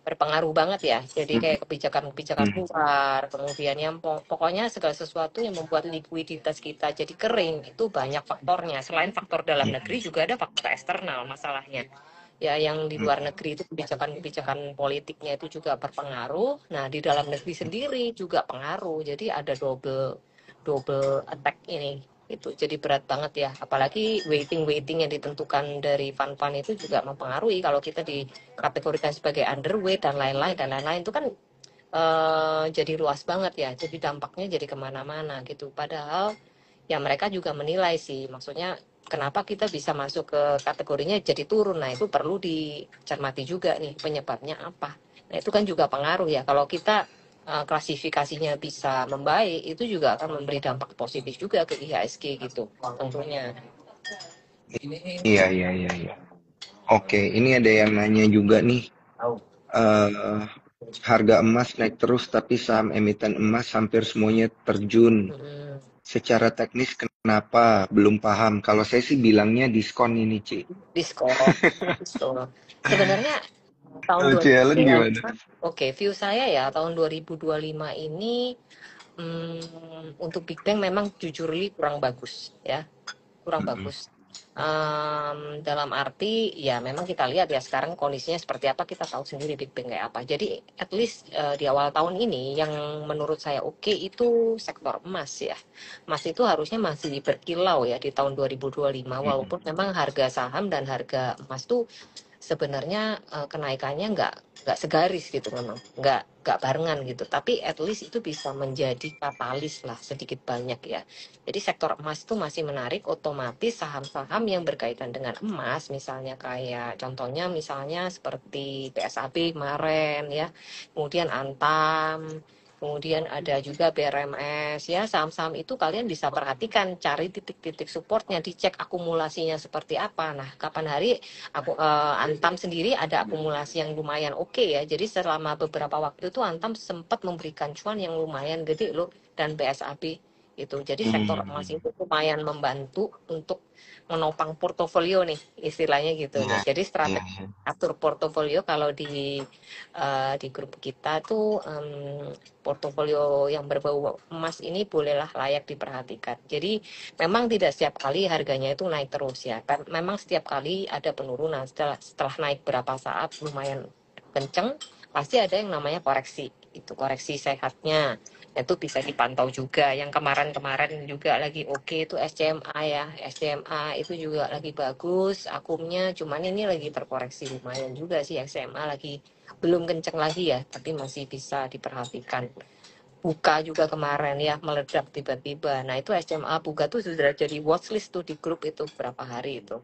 Speaker 1: berpengaruh banget ya. Jadi
Speaker 2: Mm,
Speaker 1: kayak kebijakan-kebijakan
Speaker 2: mm,
Speaker 1: luar, kemudian yang pokoknya segala sesuatu yang membuat likuiditas kita jadi kering itu banyak faktornya. Selain faktor dalam negeri
Speaker 2: mm,
Speaker 1: juga ada faktor eksternal masalahnya. Ya, yang di luar
Speaker 2: mm.
Speaker 1: negeri itu kebijakan-kebijakan politiknya itu juga berpengaruh. Nah, di dalam negeri sendiri juga pengaruh. Jadi ada double double attack ini. Itu jadi berat banget ya. Apalagi weighting-weighting yang ditentukan dari fund-fund itu juga mempengaruhi kalau kita dikategorikan sebagai underweight dan lain-lain itu kan jadi luas banget ya. Jadi dampaknya jadi kemana-mana gitu. Padahal ya mereka juga menilai sih, maksudnya kenapa kita bisa masuk ke kategorinya jadi turun. Nah itu perlu dicermati juga nih penyebabnya apa. Nah itu kan juga pengaruh ya. Kalau kita klasifikasinya bisa membaik, itu juga akan memberi dampak positif juga ke IHSG gitu tentunya.
Speaker 2: Iya, iya, iya, iya. Oke, ini ada yang nanya juga nih, eh harga emas naik terus tapi saham emiten emas hampir semuanya terjun.
Speaker 1: Hmm,
Speaker 2: Secara teknis kenapa? Belum paham. Kalau saya sih bilangnya diskon ini, Ci.
Speaker 1: diskon, diskon. Sebenarnya tahun
Speaker 2: Kalau Ci Ellen gimana?
Speaker 1: 2025, oke, view saya ya tahun 2025 ini untuk Big Bang memang jujur kurang bagus ya, kurang
Speaker 2: Mm-mm,
Speaker 1: bagus. Dalam arti ya memang kita lihat ya sekarang kondisinya seperti apa, kita tahu sendiri Big Bang kayak apa. Jadi at least di awal tahun ini yang menurut saya oke itu sektor emas ya. Emas itu harusnya masih berkilau ya di tahun 2025
Speaker 2: mm-mm,
Speaker 1: walaupun memang harga saham dan harga emas tuh sebenarnya kenaikannya nggak segaris gitu, memang nggak barengan gitu, tapi at least itu bisa menjadi katalis lah sedikit banyak ya. Jadi sektor emas itu masih menarik, otomatis saham-saham yang berkaitan dengan emas misalnya kayak contohnya misalnya seperti PSAB kemarin ya, kemudian Antam, kemudian ada juga BRMS ya, saham-saham itu kalian bisa perhatikan, cari titik-titik supportnya, dicek akumulasinya seperti apa. Nah, kapan hari Antam sendiri ada akumulasi yang lumayan oke ya. Jadi selama beberapa waktu itu Antam sempat memberikan cuan yang lumayan gede loh, dan BSAB itu. Jadi sektor emas
Speaker 2: mm.
Speaker 1: itu lumayan membantu untuk menopang portofolio nih, istilahnya gitu
Speaker 2: Iya,
Speaker 1: nih. Jadi
Speaker 2: iya,
Speaker 1: strategi
Speaker 2: iya.
Speaker 1: atur portofolio kalau di grup kita tuh portofolio yang berbau emas ini bolehlah layak diperhatikan. Jadi memang tidak setiap kali harganya itu naik terus ya. Kan memang setiap kali ada penurunan, setelah naik berapa saat lumayan kenceng, pasti ada yang namanya koreksi. Itu koreksi sehatnya. Itu bisa dipantau juga. Yang kemarin-kemarin juga lagi oke itu SCMA ya. SCMA itu juga lagi bagus akumnya, cuman ini lagi terkoreksi lumayan juga sih. SCMA lagi belum kenceng lagi ya, tapi masih bisa diperhatikan. Buka juga kemarin ya meledak tiba-tiba. Nah itu SMA Buka tuh sudah jadi watchlist tuh di grup itu berapa hari itu.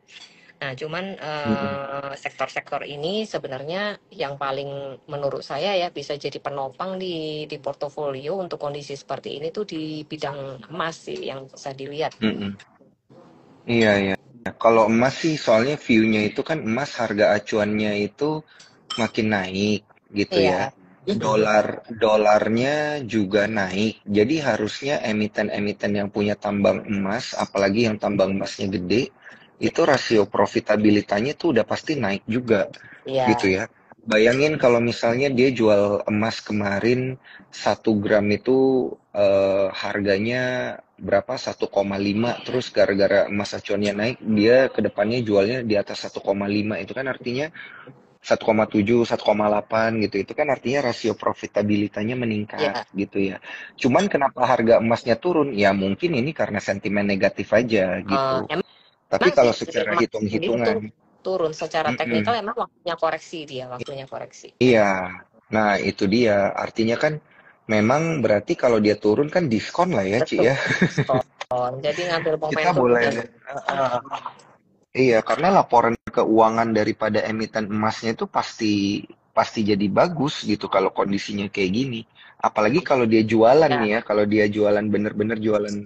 Speaker 1: Nah cuman
Speaker 2: Mm-mm,
Speaker 1: sektor-sektor ini sebenarnya yang paling menurut saya ya bisa jadi penopang di portofolio untuk kondisi seperti ini tuh di bidang emas sih yang bisa dilihat.
Speaker 2: mm-mm. Iya, iya. Kalau emas sih soalnya view-nya itu kan emas harga acuannya itu makin naik gitu ya.
Speaker 1: Iya.
Speaker 2: Dolarnya juga naik. Jadi harusnya emiten-emiten yang punya tambang emas, apalagi yang tambang emasnya gede, itu rasio profitabilitasnya tuh udah pasti naik juga gitu
Speaker 1: Iya.
Speaker 2: ya. Bayangin kalau misalnya dia jual emas kemarin 1 gram itu harganya berapa? 1,5, terus gara-gara emas acuannya naik, dia kedepannya jualnya di atas 1,5, itu kan artinya 1,7, 1,8 gitu. Itu kan artinya rasio profitabilitasnya meningkat
Speaker 1: Ya.
Speaker 2: gitu ya. Cuman kenapa harga emasnya turun? Ya mungkin ini karena sentimen negatif aja gitu. Tapi
Speaker 1: Emang
Speaker 2: kalau
Speaker 1: sih dari
Speaker 2: secara
Speaker 1: emas sendiri
Speaker 2: hitung-hitungan,
Speaker 1: turun secara teknikal,
Speaker 2: mm-mm,
Speaker 1: emang waktunya koreksi, dia waktunya koreksi.
Speaker 2: iya. Nah itu dia. Artinya kan memang berarti kalau dia turun kan diskon lah ya, Ci
Speaker 1: Betul,
Speaker 2: ya.
Speaker 1: diskon. Jadi ngambil
Speaker 2: Kita
Speaker 1: momentum
Speaker 2: boleh,
Speaker 1: dan
Speaker 2: iya, karena laporan keuangan daripada emiten emasnya itu pasti pasti jadi bagus gitu kalau kondisinya kayak gini. Apalagi kalau dia jualan
Speaker 1: Ya,
Speaker 2: nih ya, kalau dia jualan bener-bener jualan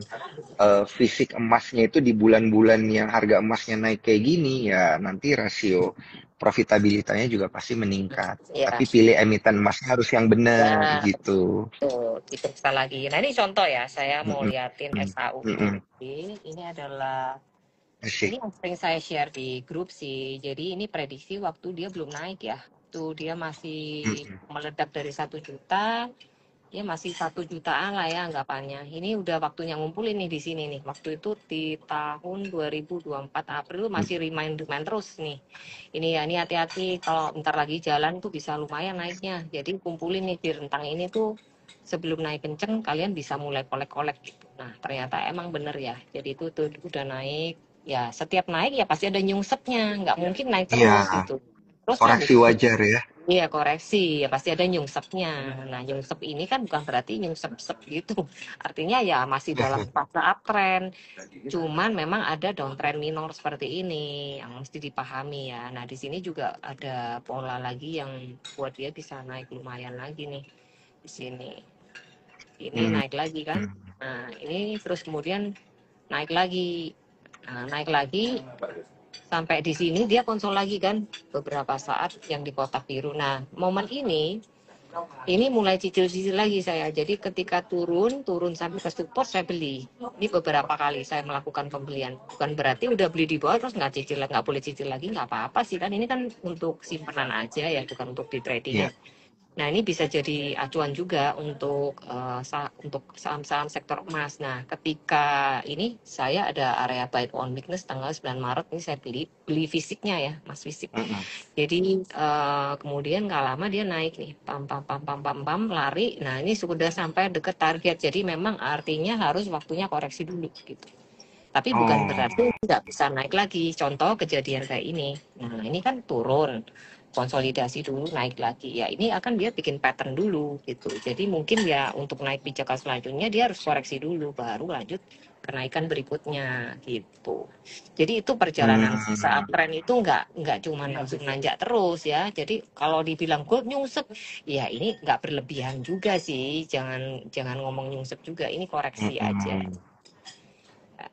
Speaker 2: fisik emasnya itu di bulan-bulan yang harga emasnya naik kayak gini, ya nanti rasio profitabilitasnya juga pasti meningkat.
Speaker 1: ya,
Speaker 2: Tapi pilih emiten emasnya harus yang benar
Speaker 1: ya,
Speaker 2: gitu.
Speaker 1: betul. Diperiksa lagi. Nah, ini contoh ya, saya mau
Speaker 2: Mm-mm.
Speaker 1: liatin SAUPD.
Speaker 2: Mm-mm.
Speaker 1: Ini adalah, ini
Speaker 2: Asik.
Speaker 1: yang sering saya share di grup sih. Jadi ini prediksi waktu dia belum naik ya. Tuh dia masih
Speaker 2: Mm-mm.
Speaker 1: meledak dari 1 juta, ya masih 1 jutaan lah ya anggapannya. Ini udah waktunya ngumpulin nih di sini nih. Waktu itu di tahun 2024 April masih remind terus nih. Ini ya, ini hati-hati kalau ntar lagi jalan tuh bisa lumayan naiknya. Jadi kumpulin nih di rentang ini tuh sebelum naik kenceng kalian bisa mulai kolek-kolek gitu. Nah ternyata emang bener ya. Jadi itu tuh udah naik. Ya setiap naik ya pasti ada nyungsepnya. Nggak mungkin naik terus
Speaker 2: Iya,
Speaker 1: gitu. Terus kan
Speaker 2: koreksi wajar ya.
Speaker 1: iya koreksi, ya pasti ada nyungsepnya. Nah nyungsep ini kan bukan berarti nyungsep-sep gitu. Artinya ya masih dalam fase uptrend. Cuman memang ada downtrend minor seperti ini yang mesti dipahami ya. Nah di sini juga ada pola lagi yang buat dia bisa naik lumayan lagi nih di sini. Ini
Speaker 2: Hmm.
Speaker 1: naik lagi kan. Nah ini terus kemudian naik lagi. Nah, naik lagi sampai di sini dia konsol lagi kan beberapa saat yang di kotak biru. Nah momen ini mulai cicil-cicil lagi saya. Jadi ketika turun sampai ke support saya beli. Ini beberapa kali saya melakukan pembelian. Bukan berarti udah beli di bawah terus nggak cicil, nggak boleh cicil lagi, nggak apa-apa sih kan. Ini kan untuk simpanan aja ya, bukan untuk di trading ya.
Speaker 2: Iya.
Speaker 1: Nah, ini bisa jadi acuan juga untuk untuk saham-saham sektor emas. Nah, ketika ini saya ada area buy on weakness tanggal 9 Maret ini saya beli fisiknya ya, Mas fisik.
Speaker 2: Mm-mm.
Speaker 1: Jadi kemudian nggak lama dia naik nih, pam pam pam pam pam pam lari. Nah, ini sudah sampai deket target. Jadi memang artinya harus waktunya koreksi dulu gitu. Tapi bukan
Speaker 2: Oh.
Speaker 1: berarti nggak bisa naik lagi. Contoh kejadian kayak ini. Nah, ini kan turun, konsolidasi dulu, naik lagi. Ya, ini akan dia bikin pattern dulu gitu. Jadi mungkin ya untuk naik pijakan selanjutnya dia harus koreksi dulu, baru lanjut kenaikan berikutnya gitu. Jadi itu perjalanan
Speaker 2: Hmm.
Speaker 1: saat tren itu nggak cuma langsung nanjak terus ya. Jadi kalau dibilang gold nyungsep, ya ini nggak berlebihan juga sih. Jangan jangan ngomong nyungsep juga. Ini koreksi aja.
Speaker 2: Mm-mm.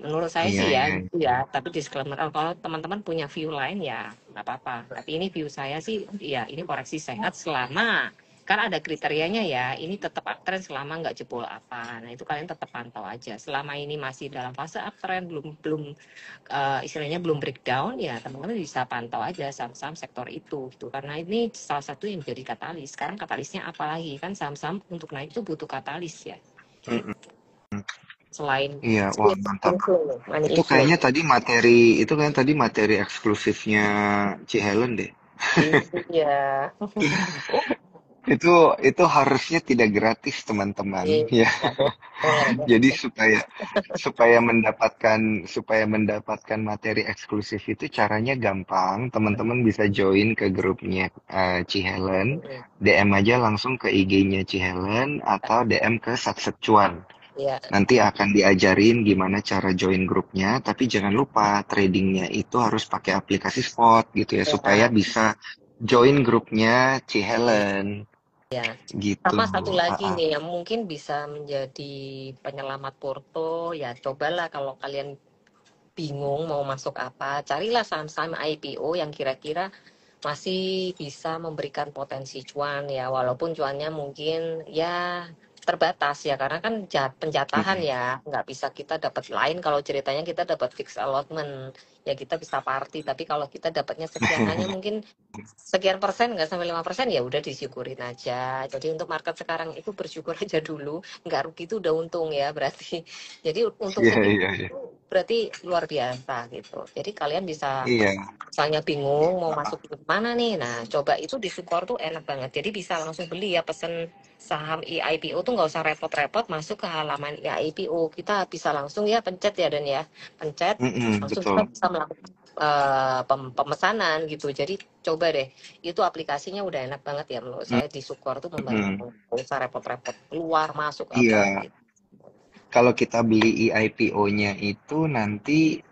Speaker 1: Menurut saya
Speaker 2: Iya,
Speaker 1: sih ya
Speaker 2: iya.
Speaker 1: gitu ya, tapi disclaimer kalau teman-teman punya view lain ya nggak apa-apa. Tapi ini view saya sih ya ini koreksi sehat selama kan ada kriterianya ya, ini tetap uptrend selama nggak jebol apa. Nah itu kalian tetap pantau aja. Selama ini masih dalam fase uptrend, belum belum istilahnya belum breakdown ya teman-teman bisa pantau aja saham-saham sektor itu gitu. Karena ini salah satu yang jadi katalis. Sekarang katalisnya apa lagi kan saham-saham untuk naik itu butuh katalis ya.
Speaker 2: Mm-mm.
Speaker 1: Selain
Speaker 2: Iya, wah mantap.
Speaker 1: money
Speaker 2: Itu
Speaker 1: inflow.
Speaker 2: kayaknya tadi materi eksklusifnya Ci Helen deh.
Speaker 1: Iya.
Speaker 2: Itu harusnya tidak gratis, teman-teman.
Speaker 1: Iya,
Speaker 2: Ya.
Speaker 1: nggak boleh.
Speaker 2: Jadi supaya mendapatkan materi eksklusif itu caranya gampang. Teman-teman bisa join ke grupnya Ci Helen, DM aja langsung ke IG-nya Ci Helen atau DM ke Satset Cuan.
Speaker 1: Iya,
Speaker 2: Nanti akan diajarin gimana cara join grupnya, tapi jangan lupa tradingnya itu harus pakai aplikasi spot gitu ya, supaya
Speaker 1: iya,
Speaker 2: bisa join grupnya Ci Helen
Speaker 1: iya.
Speaker 2: gitu.
Speaker 1: Sama satu
Speaker 2: Ah,
Speaker 1: lagi
Speaker 2: ah.
Speaker 1: nih yang mungkin bisa menjadi penyelamat porto, ya cobalah kalau kalian bingung mau masuk apa, carilah saham-saham IPO yang kira-kira masih bisa memberikan potensi cuan ya, walaupun cuannya mungkin ya terbatas ya, karena kan penjatahan
Speaker 2: Mm-mm.
Speaker 1: ya, nggak bisa kita dapat lain kalau ceritanya kita dapat fixed allotment, ya kita bisa party, tapi kalau kita dapatnya sekian hanya mungkin sekian persen nggak sampai 5% ya udah disyukurin aja. Jadi untuk market sekarang itu bersyukur aja dulu, nggak rugi itu udah untung ya berarti. Jadi untung
Speaker 2: Iya,
Speaker 1: segini
Speaker 2: iya, iya.
Speaker 1: berarti luar biasa gitu. Jadi kalian bisa
Speaker 2: Iya.
Speaker 1: misalnya bingung mau
Speaker 2: Ah,
Speaker 1: masuk
Speaker 2: ah.
Speaker 1: ke mana nih, nah coba itu di Sukor tuh enak banget. Jadi bisa langsung beli ya, pesen saham IIPO tuh nggak usah repot-repot masuk ke halaman IIPO. Kita bisa langsung ya pencet ya dan ya pencet
Speaker 2: Mm-mm,
Speaker 1: langsung kita
Speaker 2: betul.
Speaker 1: bisa melakukan pemesanan gitu. Jadi coba deh, itu aplikasinya udah enak banget ya menurut saya di Sukor tuh
Speaker 2: Mm-mm.
Speaker 1: membantu. Nggak usah repot-repot keluar masuk apa
Speaker 2: Iya.
Speaker 1: gitu.
Speaker 2: Kalau kita beli IPO-nya itu nanti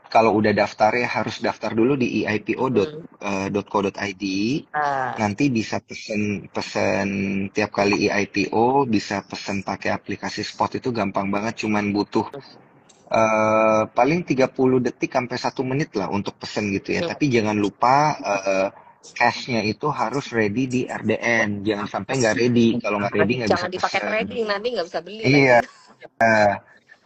Speaker 2: kalau udah daftar ya harus daftar dulu di
Speaker 1: Hmm.
Speaker 2: eipo.co.id.
Speaker 1: Ah,
Speaker 2: Nanti bisa pesen tiap kali EIPO, bisa pesen pakai aplikasi Spot itu gampang banget, cuman butuh paling 30 detik sampai 1 menit lah untuk pesen gitu ya. Tapi
Speaker 1: hmm.
Speaker 2: jangan lupa cash-nya itu harus ready di RDN. Jangan sampai nggak ready. Kalau nggak ready nggak bisa
Speaker 1: Jangan dipakai
Speaker 2: pesen.
Speaker 1: trading, nanti nggak bisa beli lagi.
Speaker 2: Iya,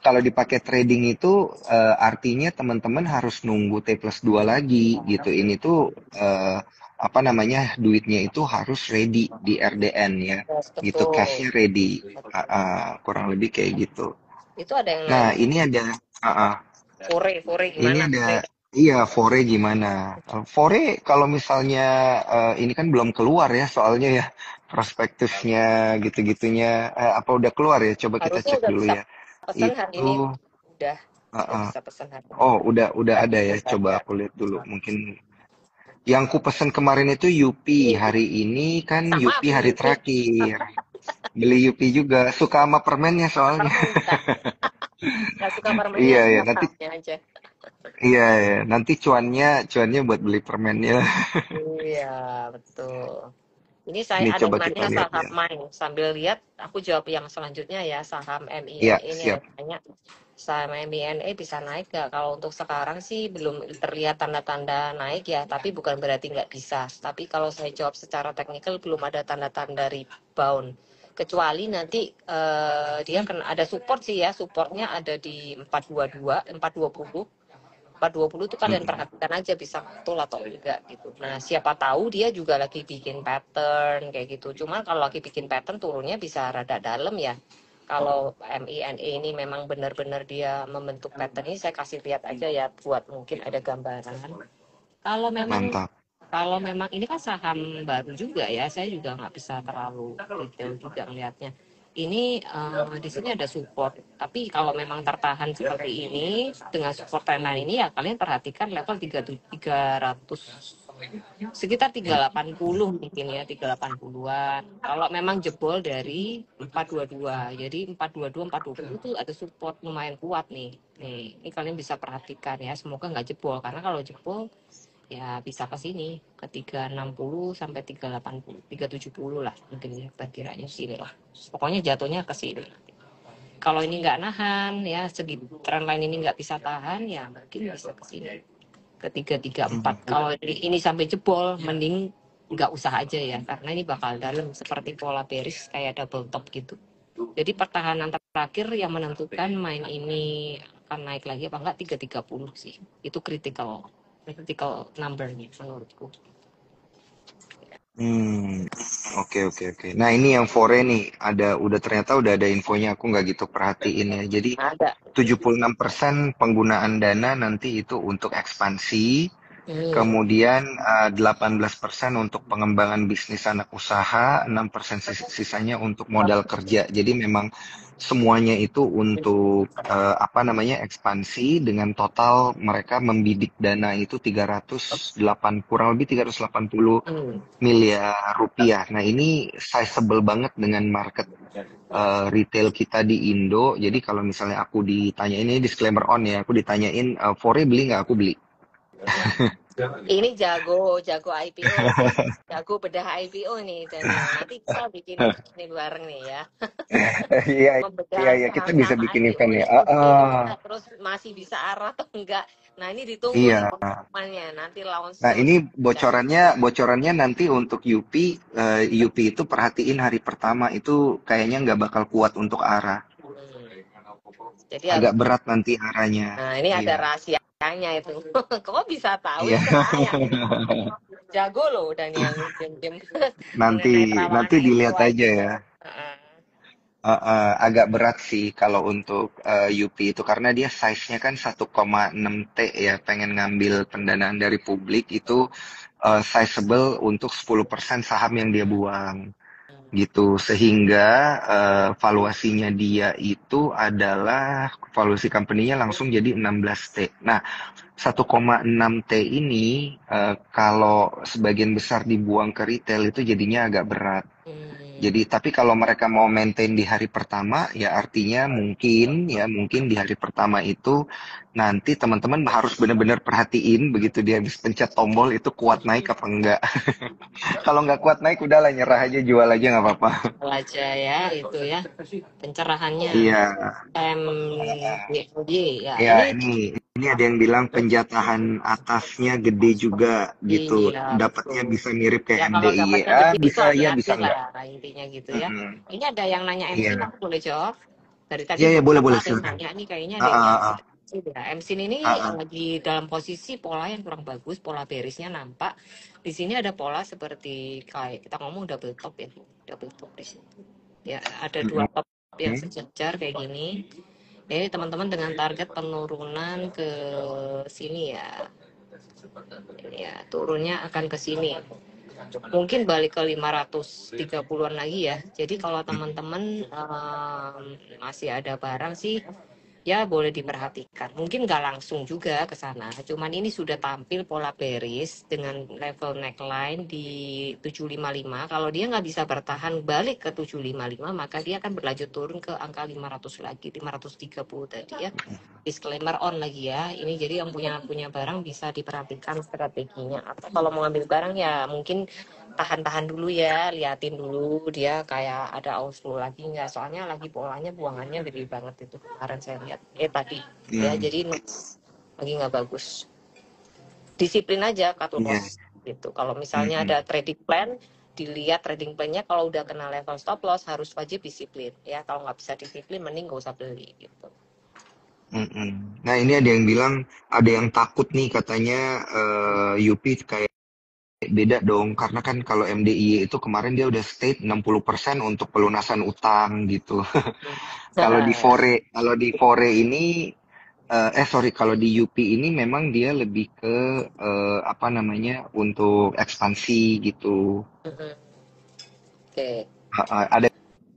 Speaker 2: kalau dipakai trading itu artinya teman-teman harus nunggu T+2 lagi gitu. Ini tuh apa namanya duitnya itu harus ready di RDN ya,
Speaker 1: Yes,
Speaker 2: gitu
Speaker 1: betul.
Speaker 2: cashnya ready.
Speaker 1: Betul.
Speaker 2: Kurang lebih kayak gitu.
Speaker 1: Itu ada yang
Speaker 2: Nah
Speaker 1: nanya,
Speaker 2: ini ada ah, ah,
Speaker 1: fore
Speaker 2: ini
Speaker 1: gimana?
Speaker 2: ada
Speaker 1: Fore.
Speaker 2: iya Fore gimana? Fore kalau misalnya ini kan belum keluar ya soalnya ya prospektusnya gitu-gitunya apa udah keluar ya? Coba kita
Speaker 1: Harusnya
Speaker 2: cek
Speaker 1: udah
Speaker 2: dulu
Speaker 1: bisa
Speaker 2: ya.
Speaker 1: pesan hari
Speaker 2: Itu
Speaker 1: ini. Udah,
Speaker 2: ah,
Speaker 1: udah
Speaker 2: ah.
Speaker 1: bisa pesan hari ini.
Speaker 2: Oh, udah ada ya. Coba aku lihat dulu. Mungkin yang ku pesen kemarin itu Yupi. Hari ini kan
Speaker 1: Sama
Speaker 2: Yupi hari
Speaker 1: beli
Speaker 2: terakhir. Beli Yupi juga. Suka sama permennya soalnya.
Speaker 1: permen nggak suka permennya,
Speaker 2: Iya ya.
Speaker 1: suka
Speaker 2: Nanti
Speaker 1: sahamnya aja.
Speaker 2: iya ya. Nanti cuannya buat beli permennya.
Speaker 1: Iya, betul. Ini saya
Speaker 2: Ini
Speaker 1: ada
Speaker 2: coba kita
Speaker 1: nanya
Speaker 2: lihat
Speaker 1: saham
Speaker 2: ya.
Speaker 1: main. Sambil lihat, aku jawab yang selanjutnya ya. Saham
Speaker 2: Iya,
Speaker 1: MINE ini ada
Speaker 2: siap.
Speaker 1: tanya. Saham MINE bisa naik nggak? Kalau untuk sekarang sih belum terlihat tanda-tanda naik ya. Tapi bukan berarti nggak bisa. Tapi kalau saya jawab secara teknikal belum ada tanda-tanda rebound. Kecuali nanti dia kan ada support sih ya. Supportnya ada di 422, 420. 420 itu kalian
Speaker 2: Mm-mm.
Speaker 1: perhatikan aja bisa betul atau enggak gitu. Nah, siapa tahu dia juga lagi bikin pattern kayak gitu. Cuman kalau lagi bikin pattern turunnya bisa rada dalam ya. Kalau MINE ini memang benar-benar dia membentuk pattern ini saya kasih lihat aja ya buat mungkin ada gambaran. Kalau memang
Speaker 2: Mantap.
Speaker 1: ini kan saham baru juga ya, saya juga nggak bisa terlalu detail juga melihatnya. Ini di sini ada support, tapi kalau memang tertahan seperti ini dengan support trendline ini ya kalian perhatikan level 300 sekitar 380 mungkin ya 380-an. Kalau memang jebol dari 422. Jadi 422 420 itu ada support lumayan kuat nih. Nih, ini kalian bisa perhatikan ya. Semoga nggak jebol karena kalau jebol ya bisa ke sini ke 360 sampai 380 370 lah mungkin ya perkiranya sini lah, pokoknya jatuhnya ke sini. Kalau ini nggak nahan ya segi trend line ini nggak bisa tahan ya mungkin bisa ke sini ke 334.
Speaker 2: Mhm.
Speaker 1: Kalau ini sampai jebol mending nggak usah aja ya karena ini bakal dalam seperti pola bearish kayak double top gitu. Jadi pertahanan terakhir yang menentukan main ini akan naik lagi apa enggak 330 sih. Itu critical numbernya menurutku.
Speaker 2: Oke oke oke. Nah ini yang Fore nih, ternyata udah ada infonya. Aku nggak gitu perhatiin ya. Jadi
Speaker 1: Ada.
Speaker 2: 76% penggunaan dana nanti itu untuk ekspansi.
Speaker 1: Hmm.
Speaker 2: Kemudian 18% untuk pengembangan bisnis anak usaha, 6% sisanya untuk modal kerja. Jadi memang semuanya itu untuk apa namanya ekspansi dengan total mereka membidik dana itu 308 kurang lebih 380
Speaker 1: Hmm.
Speaker 2: miliar rupiah. Nah, ini sizable banget dengan market retail kita di Indo. Jadi kalau misalnya aku ditanyain ini disclaimer on ya, aku ditanyain Fore beli nggak? Aku beli.
Speaker 1: Ini jago IPO nih. Jago bedah IPO nih Daniel. Nanti kita bikin event nih bareng nih ya.
Speaker 2: Iya, iya,
Speaker 1: Membedah
Speaker 2: iya, kita bisa
Speaker 1: saham-saham
Speaker 2: bikin
Speaker 1: IPO
Speaker 2: event ya.
Speaker 1: yang udah gimana terus masih bisa arah atau enggak. Nah, ini ditunggu nih
Speaker 2: Iya.
Speaker 1: pengumumannya. Nanti
Speaker 2: Nah,
Speaker 1: langsung
Speaker 2: ini
Speaker 1: bisa.
Speaker 2: bocorannya nanti untuk UP, UP itu perhatiin hari pertama itu kayaknya nggak bakal kuat untuk arah.
Speaker 1: Jadi harus.
Speaker 2: Agak berat nanti arahnya.
Speaker 1: Nah, ini ada
Speaker 2: Iya.
Speaker 1: rahasianya itu. Kok bisa tahu
Speaker 2: Iya.
Speaker 1: ini kebayang ini. Jago loh Daniel nih game-game
Speaker 2: Nanti
Speaker 1: penetrawangan
Speaker 2: nanti
Speaker 1: IPO
Speaker 2: dilihat aja
Speaker 1: IPO.
Speaker 2: ya.
Speaker 1: Heeh.
Speaker 2: Agak berat sih kalau untuk UP itu karena dia size-nya kan 1,6 T ya, pengen ngambil pendanaan dari publik itu sizable untuk 10% saham yang dia buang gitu sehingga valuasinya dia itu adalah valuasi company-nya langsung jadi 16 T. Nah, 1,6 T ini kalau sebagian besar dibuang ke retail itu jadinya agak berat Jadi tapi kalau mereka mau maintain di hari pertama, ya artinya mungkin di hari pertama itu nanti teman-teman harus benar-benar perhatiin begitu dia habis pencet tombol itu kuat naik apa enggak. Kalau nggak kuat naik udahlah nyerah aja, jual aja nggak apa-apa.
Speaker 1: aja ya itu ya pencerahannya
Speaker 2: Iya,
Speaker 1: MDLY ya
Speaker 2: ya
Speaker 1: ini
Speaker 2: ini ada yang bilang penjatahan atasnya gede juga gitu.
Speaker 1: iya
Speaker 2: Dapatnya
Speaker 1: betul
Speaker 2: bisa mirip
Speaker 1: ya
Speaker 2: kayak
Speaker 1: kalau
Speaker 2: MDIY.
Speaker 1: dapatnya
Speaker 2: Ah,
Speaker 1: gede itu
Speaker 2: bisa ya,
Speaker 1: hati-hati
Speaker 2: bisa enggak.
Speaker 1: lah intinya gitu ya.
Speaker 2: Mm-mm.
Speaker 1: Ini ada yang nanya MC
Speaker 2: Iya,
Speaker 1: aku boleh jawab dari tadi
Speaker 2: iya, ya, boleh,
Speaker 1: beberapa
Speaker 2: boleh
Speaker 1: ada yang
Speaker 2: silakan.
Speaker 1: nanya nih kayaknya
Speaker 2: Ah,
Speaker 1: ada yang
Speaker 2: ah,
Speaker 1: nyangkut
Speaker 2: ah,
Speaker 1: ya. MC ini
Speaker 2: ah, ah.
Speaker 1: lagi dalam posisi pola yang kurang bagus, pola bearisnya nampak. Di sini ada pola seperti kayak kita ngomong double top ya, double top di sini. Ya, ada dua
Speaker 2: Mm-mm.
Speaker 1: top yang sejajar kayak gini. Jadi teman-teman dengan target penurunan ke sini ya. Ini ya, turunnya akan ke sini. Mungkin balik ke 530-an lagi ya. Jadi kalau teman-teman masih ada barang sih ya boleh diperhatikan. Mungkin nggak langsung juga ke sana. Cuman ini sudah tampil pola bearish dengan level neckline di 755. Kalau dia nggak bisa bertahan balik ke 755, maka dia akan berlanjut turun ke angka 500 lagi, 530 tadi ya. Disclaimer on lagi ya. Ini jadi yang punya punya barang bisa diperhatikan strateginya. Atau kalau mau ambil barang ya mungkin tahan-tahan dulu ya, liatin dulu dia kayak ada outflow lagi nggak, soalnya lagi polanya buangannya gede banget itu kemarin saya lihat tadi ya,
Speaker 2: Hmm,
Speaker 1: jadi lagi nggak bagus, disiplin aja cut
Speaker 2: iya.
Speaker 1: loss gitu. Kalau misalnya
Speaker 2: Mm-mm.
Speaker 1: ada trading plan, dilihat trading plannya, kalau udah kena level stop loss harus wajib disiplin ya, kalau nggak bisa disiplin mending nggak usah beli gitu.
Speaker 2: Mm-mm. Nah, ini ada yang bilang ada yang takut nih katanya Yupi kayak beda dong karena kan kalau MDIY itu kemarin dia udah state 60% untuk pelunasan utang gitu. Kalau di Fore ini sorry, kalau di UP ini memang dia lebih ke apa namanya untuk ekspansi gitu.
Speaker 1: Oke.
Speaker 2: Ada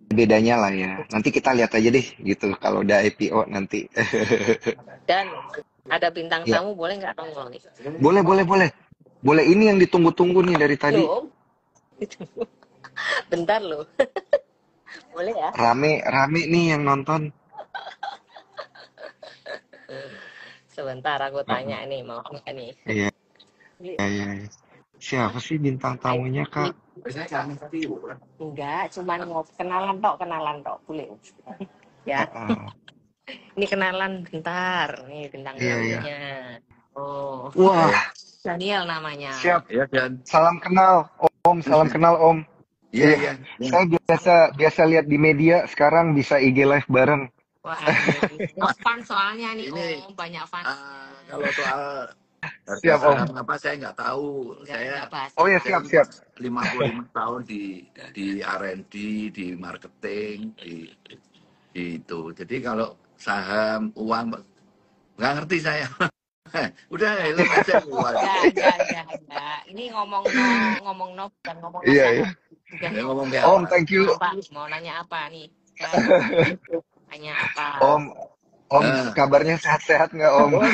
Speaker 2: bedanya lah ya. Nanti kita lihat aja deh gitu kalau udah IPO nanti.
Speaker 1: Dan ada bintang
Speaker 2: Ya,
Speaker 1: tamu, boleh nggak nongol nih?
Speaker 2: boleh, boleh, boleh. Boleh, ini yang ditunggu-tunggu nih dari tadi.
Speaker 1: Loh, bentar loh. Boleh ya?
Speaker 2: Rame, rame nih yang nonton.
Speaker 1: Sebentar aku
Speaker 2: Heeh.
Speaker 1: tanya nih, mau nggak nih?
Speaker 2: Iya, iya, iya. Siapa sih bintang tamunya, Kak?
Speaker 1: Enggak, cuman mau kenalan tok, boleh. Ya,
Speaker 2: Heeh.
Speaker 1: ini kenalan bentar, nih bintang
Speaker 2: Iya, iya.
Speaker 1: tamunya. Oh,
Speaker 2: Wah,
Speaker 1: Daniel namanya.
Speaker 2: siap.
Speaker 3: Ya Dan.
Speaker 2: Salam kenal, Om. Salam kenal, Om.
Speaker 3: Iya
Speaker 2: Iya,
Speaker 3: iya. Ya.
Speaker 2: saya biasa lihat di media, sekarang bisa IG live bareng.
Speaker 1: Waduh, fun soalnya nih,
Speaker 3: Ini
Speaker 1: Om, banyak fun.
Speaker 3: kalau soal harga
Speaker 2: Siap, Om.
Speaker 3: saham apa saya nggak tahu.
Speaker 1: Enggak bahas.
Speaker 2: Oh ya,
Speaker 3: Saya
Speaker 2: siap, siap.
Speaker 3: 55 tahun di R&D, di marketing, di itu. Jadi kalau saham, uang nggak ngerti saya. Udah hilang aja uang.
Speaker 1: Enggak. Ini ngomong no bukan ngomong
Speaker 2: Iya,
Speaker 1: nasihat.
Speaker 2: iya.
Speaker 1: Udah
Speaker 3: Dia ngomong kayak
Speaker 2: Om,
Speaker 3: orang.
Speaker 2: thank you.
Speaker 1: apa? Mau nanya apa nih? Nanya apa?
Speaker 2: Om, kabarnya sehat-sehat nggak, Om?
Speaker 3: Oh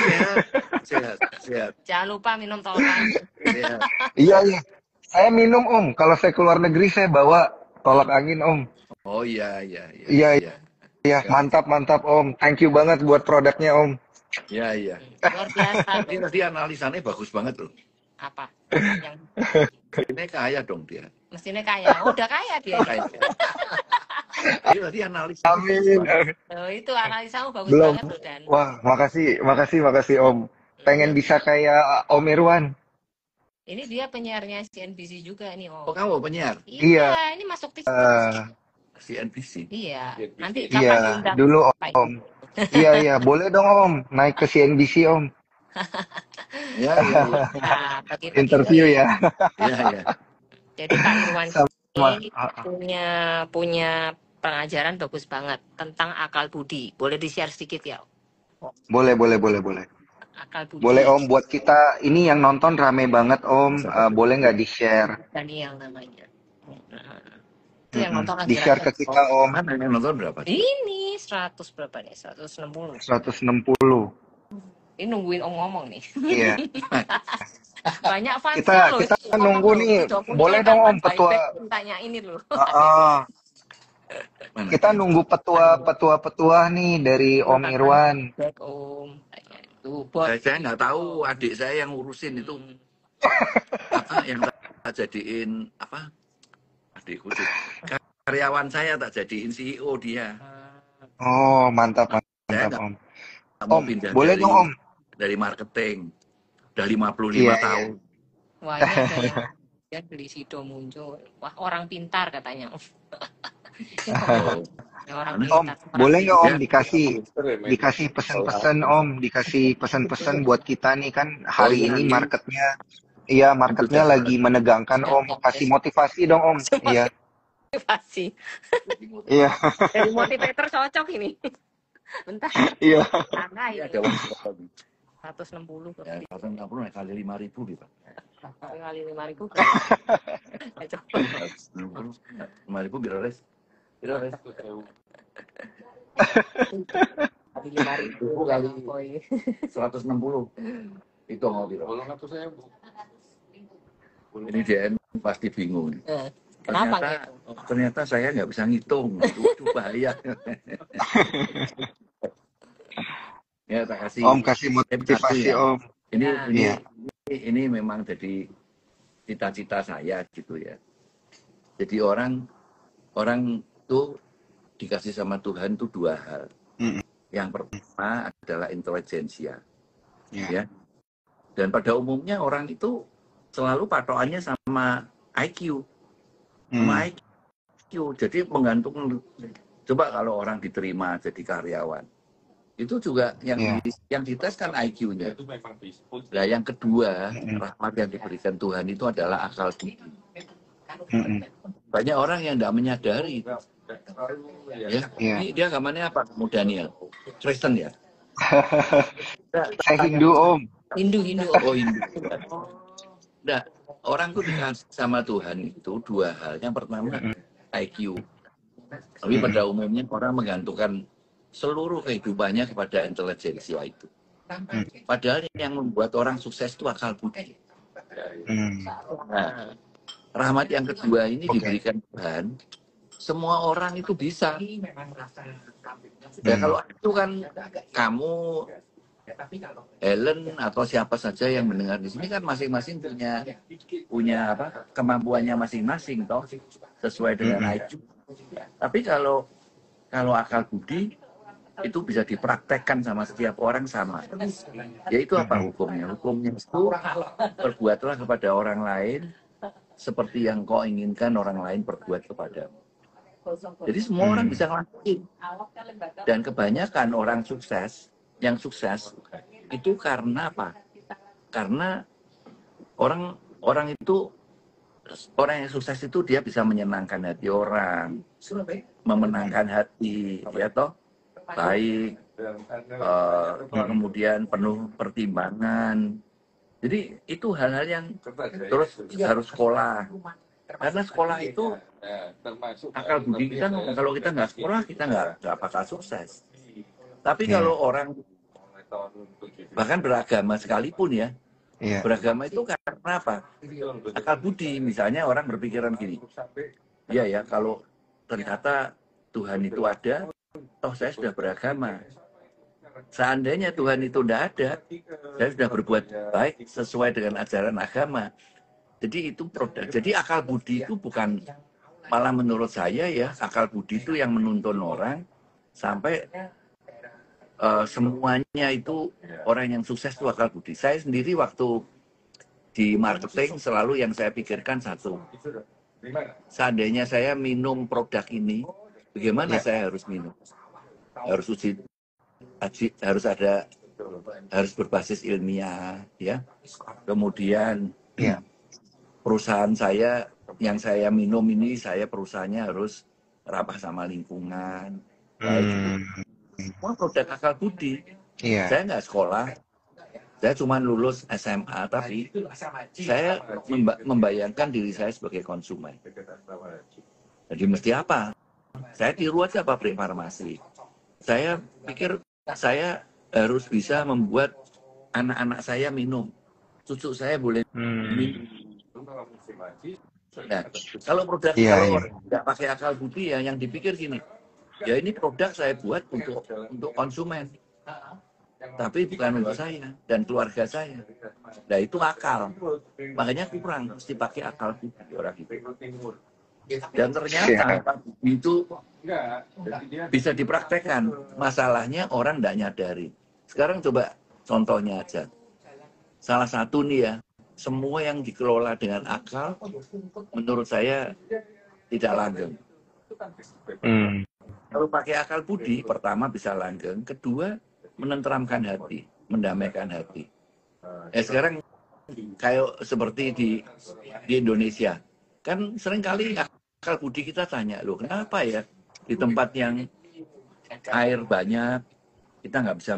Speaker 3: sehat.
Speaker 1: Jangan lupa minum tolak.
Speaker 3: Iya.
Speaker 2: Iya, iya. Saya minum, Om. Kalau saya keluar negeri, saya bawa tolak angin, Om.
Speaker 3: Oh iya.
Speaker 2: Iya, iya. Mantap, mantap, Om. Thank you banget buat produknya, Om.
Speaker 3: Iya.
Speaker 1: Luar biasa.
Speaker 3: Ini tadi analisanya bagus banget loh.
Speaker 1: Apa? Yang
Speaker 3: Ini kaya dong dia.
Speaker 1: mestinya kaya. Oh, udah kaya dia.
Speaker 3: Kaya. Ini tadi analisis.
Speaker 2: Amin.
Speaker 1: Oh, itu analisamu bagus
Speaker 2: Belum.
Speaker 1: banget loh, Dan.
Speaker 2: Wah, makasih, Om. Pengen bisa kayak Om Irwan.
Speaker 1: Ini dia penyiarnya CNBC juga nih,
Speaker 3: Oh
Speaker 1: Om.
Speaker 3: kamu penyiar
Speaker 2: Iya.
Speaker 1: Ini masuk TV.
Speaker 3: CNBC.
Speaker 1: Iya. Nanti
Speaker 2: Iya,
Speaker 1: kapan diundang?
Speaker 2: dulu, Om. Iya. Boleh dong, Om. Naik ke CNBC, Om.
Speaker 3: Iya.
Speaker 1: Nah, begitu
Speaker 2: Interview
Speaker 1: ini.
Speaker 2: ya.
Speaker 3: Iya.
Speaker 1: Jadi Pak Irwan
Speaker 2: Sama.
Speaker 1: ini punya pengajaran bagus banget tentang akal budi. Boleh di-share sedikit ya?
Speaker 2: Boleh.
Speaker 1: Akal budi.
Speaker 2: Boleh, Om. Buat kita, ini yang nonton rame banget, Om. Boleh nggak di-share?
Speaker 1: Daniel namanya. Itu yang nonton lagi
Speaker 2: Di-share ke kita, Om.
Speaker 3: Mana yang nonton berapa?
Speaker 1: Ini 100 berapa nih? 160.
Speaker 2: 160.
Speaker 1: Ini nungguin Om ngomong nih.
Speaker 2: Iya.
Speaker 1: Banyak
Speaker 2: Kita
Speaker 1: fansnya loh,
Speaker 2: kita
Speaker 1: ngomong
Speaker 2: nunggu
Speaker 1: loh.
Speaker 2: nih.
Speaker 1: Udah muncul
Speaker 2: Boleh
Speaker 1: kan
Speaker 2: dong Om
Speaker 1: fan
Speaker 2: petua.
Speaker 1: buyback tanya ini loh.
Speaker 3: Mana
Speaker 2: Kita
Speaker 3: dia?
Speaker 2: nunggu petua nih dari
Speaker 1: Iya
Speaker 2: Om
Speaker 1: kapan
Speaker 2: Irwan.
Speaker 1: back Om. Kayak itu bot.
Speaker 3: Saya nggak tahu, adik saya yang ngurusin itu apa yang tak jadiin apa adikku sih. Karyawan saya tak jadiin CEO dia.
Speaker 2: Oh, mantap
Speaker 3: Saya
Speaker 2: mantap
Speaker 3: nggak
Speaker 2: Om.
Speaker 3: mau
Speaker 2: Om,
Speaker 3: pindah
Speaker 2: boleh dong Om.
Speaker 3: dari marketing. Udah 55
Speaker 2: Iya, iya.
Speaker 3: tahun.
Speaker 1: Wah ini ada yang dia beli Sido muncul. Wah orang pintar katanya. Ini
Speaker 3: Oh,
Speaker 1: ya, orang
Speaker 3: karena
Speaker 2: Om,
Speaker 1: pintar.
Speaker 2: boleh nggak Om
Speaker 3: ya
Speaker 2: dikasih pesan-pesan Om, dikasih pesan-pesan buat kita nih kan
Speaker 3: oh
Speaker 2: hari
Speaker 3: iya
Speaker 2: ini
Speaker 3: ini
Speaker 2: marketnya, iya
Speaker 3: tentu
Speaker 2: marketnya lagi menegangkan Om, kasih motivasi dong Om. Iya,
Speaker 1: Motivasi.
Speaker 2: iya,
Speaker 1: Dari motivator cocok ini. Bentar.
Speaker 2: iya.
Speaker 1: Tangga
Speaker 3: ya
Speaker 1: ini.
Speaker 3: ada waktu
Speaker 1: 160
Speaker 3: ya 160 kali 5.000 gitu.
Speaker 1: kali 5.000. Coba.
Speaker 3: 5.000 beres. Beres.
Speaker 1: Kali 5.000
Speaker 3: kali
Speaker 1: koi.
Speaker 3: 160. Itu mau bilang. Ini DN pasti bingung.
Speaker 1: Kenapa
Speaker 3: Ternyata saya nggak bisa ngitung. Itu bahaya. Ya, tak kasih.
Speaker 2: Om kasih motivasi
Speaker 3: ya.
Speaker 2: Om.
Speaker 3: Ini memang jadi cita-cita saya gitu ya. Jadi orang tuh dikasih sama Tuhan tuh dua hal. Yang pertama adalah intelijensia. Ya. Dan pada umumnya orang itu selalu patokannya sama IQ. Sama IQ. Jadi menggantung, coba kalau orang diterima jadi karyawan. Itu juga yang dites kan IQ-nya. Nah, yang kedua, rahmat yang diberikan Tuhan itu adalah akal budi. Banyak orang yang tidak menyadari. Ya. Ini dia agamanya apa? Kamu Daniel? Kristen ya?
Speaker 2: Saya Hindu Om.
Speaker 1: Hindu.
Speaker 3: Oh Hindu. Nah, orang tuh dikasih sama Tuhan itu dua hal. Yang pertama IQ. Tapi pada umumnya orang menggantungkan seluruh kehidupannya kepada intelijensia itu. Padahal yang membuat orang sukses itu akal budi. Nah, rahmat yang kedua ini diberikan Tuhan. Semua orang itu bisa. Ya kalau itu kan kamu, Helen atau siapa saja yang mendengar di sini kan masing-masing punya apa kemampuannya masing-masing toh sesuai dengan IQ. Tapi kalau akal budi itu bisa dipraktekkan sama setiap orang sama. Yaitu apa hukumnya? Hukumnya itu perbuatlah kepada orang lain seperti yang kau inginkan orang lain berbuat kepadamu. Jadi semua orang bisa ngelakuin. Dan kebanyakan orang yang sukses itu karena apa? Karena orang yang sukses itu dia bisa menyenangkan hati orang, memenangkan hati, ya toh, baik, kemudian penuh pertimbangan. Jadi itu hal-hal yang terus harus sekolah. Karena sekolah itu akal budi kita, kalau kita nggak sekolah kita nggak bakal sukses. Tapi kalau orang bahkan beragama sekalipun ya, beragama itu karena apa? Akal budi. Misalnya orang berpikiran gini, ya kalau ternyata Tuhan itu ada, toh saya sudah beragama. Seandainya Tuhan itu tidak ada, saya sudah berbuat baik sesuai dengan ajaran agama. Jadi itu produk. Jadi akal budi itu bukan, malah menurut saya ya, akal budi itu yang menuntun orang sampai semuanya itu orang yang sukses itu akal budi. Saya sendiri waktu di marketing selalu yang saya pikirkan satu. Seandainya saya minum produk ini, bagaimana saya harus minum? Harus harus berbasis ilmiah, ya. Kemudian perusahaan saya yang saya minum ini, perusahaannya harus ramah sama lingkungan. Semua produk akal budi. Saya nggak sekolah, saya cuma lulus SMA, tapi saya membayangkan diri saya sebagai konsumen. Jadi mesti apa? Saya tiru aja pabrik farmasi. Saya pikir saya harus bisa membuat anak-anak saya minum cucu saya boleh
Speaker 2: Hmm.
Speaker 3: minum. Nah, kalau produk
Speaker 2: Iya,
Speaker 3: kalau
Speaker 2: iya.
Speaker 3: orang nggak pakai akal budi ya, yang dipikir gini, ya ini produk saya buat untuk konsumen, tapi bukan untuk saya dan keluarga saya. Nah itu akal, makanya kurang, mesti pakai akal budi orang itu. Dan ternyata
Speaker 2: Siap.
Speaker 3: akal budi itu bisa dipraktekkan. Masalahnya orang nggak nyadari. Sekarang coba contohnya aja. Salah satu nih ya, semua yang dikelola dengan akal, menurut saya tidak langgeng.
Speaker 2: Hmm.
Speaker 3: Kalau pakai akal budi, pertama bisa langgeng, kedua menenteramkan hati, mendamaikan hati. Sekarang kayak seperti di Indonesia, kan seringkali akal budi kita tanya, loh kenapa ya di tempat yang air banyak, kita nggak bisa,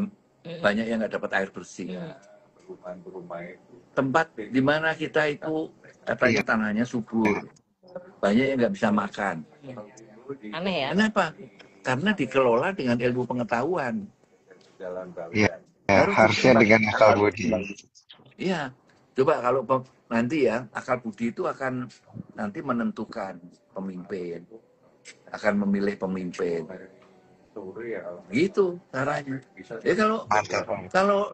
Speaker 3: banyak yang nggak dapat air bersih. Tempat di mana kita itu katanya
Speaker 2: Iya.
Speaker 3: tanahnya subur, banyak yang nggak bisa makan.
Speaker 1: Aneh ya.
Speaker 3: Kenapa? Karena dikelola dengan ilmu pengetahuan.
Speaker 2: Iya. Ya, harusnya dengan akal budi.
Speaker 3: Iya. Coba kalau nanti ya, akal budi itu akan nanti menentukan pemimpin, akan memilih pemimpin. Gitu caranya. Ya
Speaker 2: Mantap.
Speaker 3: kalau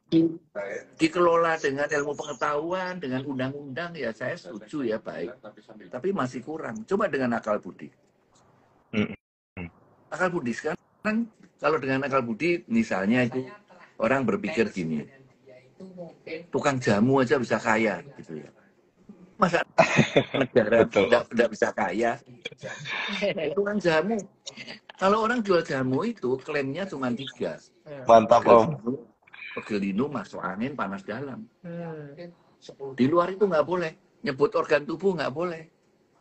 Speaker 3: dikelola dengan ilmu pengetahuan, dengan undang-undang ya saya setuju ya baik. Tapi masih kurang. Coba dengan akal budi.
Speaker 2: Hmm.
Speaker 3: Akal budi sekarang kalau dengan akal budi misalnya itu orang berpikir gini, tukang jamu aja bisa kaya gitu ya. Masa negara
Speaker 2: Betul.
Speaker 3: tidak bisa kaya? Tukang jamu. Kalau orang jual jamu itu klaimnya cuma 3.
Speaker 2: Mantap, Om.
Speaker 3: Pegelinu, masuk angin, panas dalam. Di luar itu nggak boleh. Nyebut organ tubuh nggak boleh.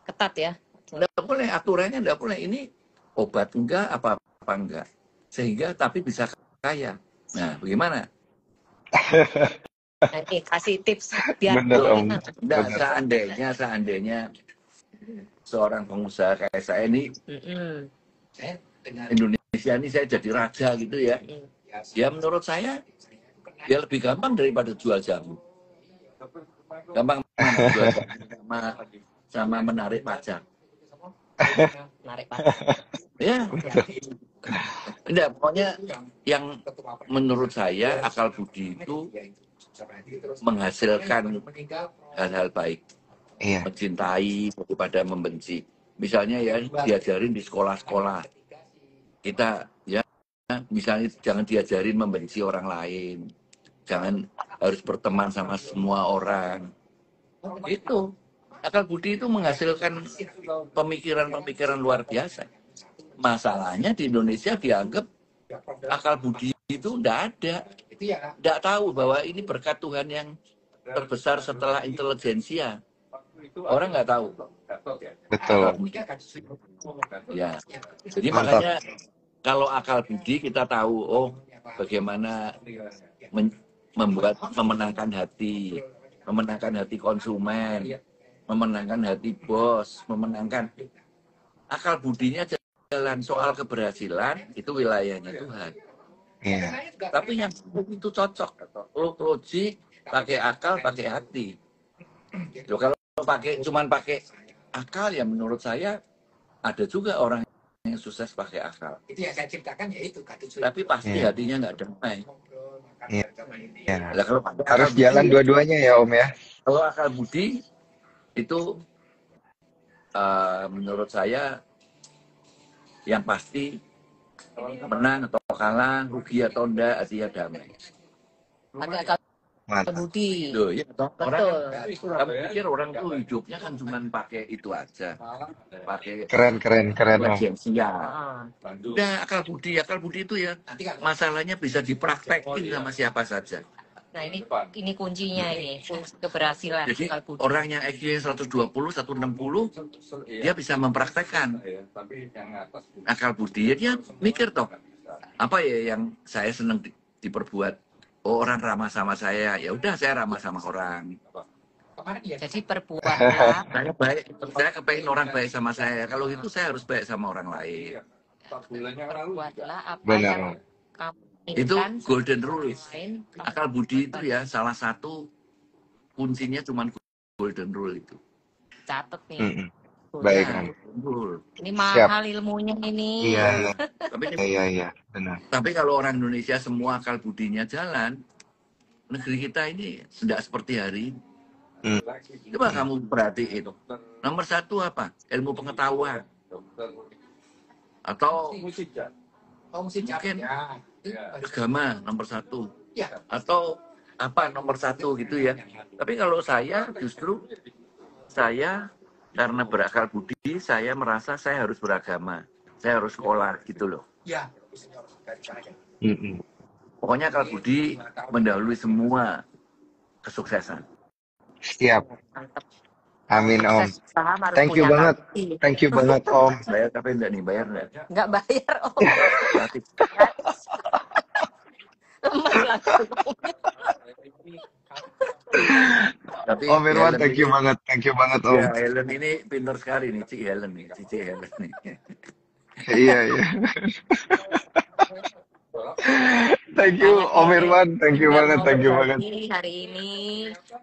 Speaker 1: Ketat ya.
Speaker 3: Nggak boleh, aturannya nggak boleh. Ini obat enggak, apa-apa enggak. Sehingga tapi bisa kaya. Nah, bagaimana?
Speaker 1: Nanti kasih tips biar
Speaker 2: Bener, Om.
Speaker 3: Nah,
Speaker 2: Bener.
Speaker 3: seandainya seorang pengusaha kayak saya ini, Indonesia ini saya jadi raja gitu ya. Ya menurut saya, ya lebih gampang daripada jual jamu. Gampang jual jamu sama menarik pajak.
Speaker 1: Narik pajak.
Speaker 3: Ya, enggak, pokoknya yang menurut saya akal budi itu menghasilkan hal-hal baik.
Speaker 2: Iya.
Speaker 3: Mencintai daripada membenci. Misalnya ya diajarin di sekolah-sekolah. Kita ya misalnya jangan diajarin membenci orang lain. Jangan harus berteman sama semua orang. Itu akal budi itu menghasilkan pemikiran-pemikiran luar biasa. Masalahnya di Indonesia dianggap akal budi itu tidak ada. Tidak tahu bahwa ini berkat Tuhan yang terbesar setelah intelijensia. Orang nggak tahu.
Speaker 2: Betul.
Speaker 3: Ya. Jadi
Speaker 2: Mantap.
Speaker 3: makanya kalau akal budi kita tahu, oh bagaimana memenangkan hati konsumen, memenangkan hati bos, memenangkan. Akal budinya jalan, soal keberhasilan itu wilayahnya Tuhan.
Speaker 2: Iya.
Speaker 3: Tapi yang itu cocok. Logik, pakai akal, pakai hati. Loh, kalau cuman pakai akal ya menurut saya ada juga orang yang sukses pakai akal.
Speaker 4: Itu yang saya ciptakan ya itu.
Speaker 3: Tapi pasti
Speaker 2: Iya.
Speaker 3: hatinya nggak damai.
Speaker 2: Iya.
Speaker 3: Nah, kalau pakai
Speaker 2: Harus
Speaker 3: akal
Speaker 2: jalan
Speaker 3: budi,
Speaker 2: dua-duanya ya, Om ya.
Speaker 3: kalau akal budi itu menurut saya yang pasti menang atau kalah, rugi atau enggak, artinya damai.
Speaker 1: Pakai akal
Speaker 2: Mantap.
Speaker 1: budi.
Speaker 3: Loh, ya, orang
Speaker 1: Betul.
Speaker 3: kamu pikir orang tuh hidupnya kan cuma pakai itu aja, pakai
Speaker 2: Keren, Om.
Speaker 3: agensia.
Speaker 1: Ah.
Speaker 3: Udah akal budi itu ya masalahnya bisa dipraktekin sama siapa saja.
Speaker 1: Nah ini kuncinya ini keberhasilan
Speaker 3: Jadi
Speaker 1: akal budi.
Speaker 3: orang yang IQ 120, 160 dia bisa mempraktekkan akal budi. Dia mikir toh apa ya yang saya senang diperbuat. Oh, orang ramah sama saya, ya udah saya ramah sama orang.
Speaker 1: Jadi perbuatlah.
Speaker 3: Saya baik, saya kepengen orang baik sama saya. Kalau gitu saya harus baik sama orang lain.
Speaker 1: Perbuatlah apa
Speaker 2: Benar,
Speaker 1: yang
Speaker 2: Om.
Speaker 1: kamu
Speaker 3: Itu
Speaker 1: inginkan.
Speaker 3: golden rule. Akal budi itu ya salah satu kuncinya cuma golden rule itu.
Speaker 1: Catet nih.
Speaker 2: Mm-mm.
Speaker 1: Tuh,
Speaker 2: Baik,
Speaker 3: Ya,
Speaker 2: Om.
Speaker 3: golden rule.
Speaker 1: ini
Speaker 2: Siap.
Speaker 1: mahal ilmunya ini.
Speaker 2: Iya,
Speaker 3: Tapi
Speaker 2: benar.
Speaker 3: tapi kalau orang Indonesia semua akal budinya jalan, negeri kita ini tidak seperti hari ini.
Speaker 2: Mm.
Speaker 3: Coba
Speaker 2: Mm.
Speaker 3: kamu perhatiin. Nomor satu apa? Ilmu pengetahuan. Atau mungkin agama nomor satu. Atau apa nomor satu gitu ya. Tapi kalau saya justru saya karena berakal budi, saya merasa saya harus beragama. Saya harus sekolah gitu loh.
Speaker 2: Mm-mm.
Speaker 3: Pokoknya akal budi mendahului semua kesuksesan.
Speaker 2: Siap.
Speaker 1: Mantep.
Speaker 2: Amin, Om.
Speaker 1: Sukses usaha harus
Speaker 2: Thank you
Speaker 1: punya
Speaker 2: banget.
Speaker 1: kaki.
Speaker 2: Thank you banget, Om.
Speaker 3: Bayar tapi enggak nih, bayar enggak?
Speaker 1: Nggak bayar, Om.
Speaker 3: Gratis.
Speaker 1: Gratis. Lemas langsung.
Speaker 3: Tapi
Speaker 2: Om Irwan,
Speaker 3: Helen
Speaker 2: thank you
Speaker 3: ini,
Speaker 2: banget. Thank you banget, Om.
Speaker 3: ya Helen ini pintar sekali nih, Cik Helen nih, Cici Helen nih.
Speaker 2: Iya, iya. Thank you, Om Irwan. Thank you
Speaker 1: Udah
Speaker 2: banget.
Speaker 1: mau
Speaker 2: Thank you banget.
Speaker 1: berbagi hari ini.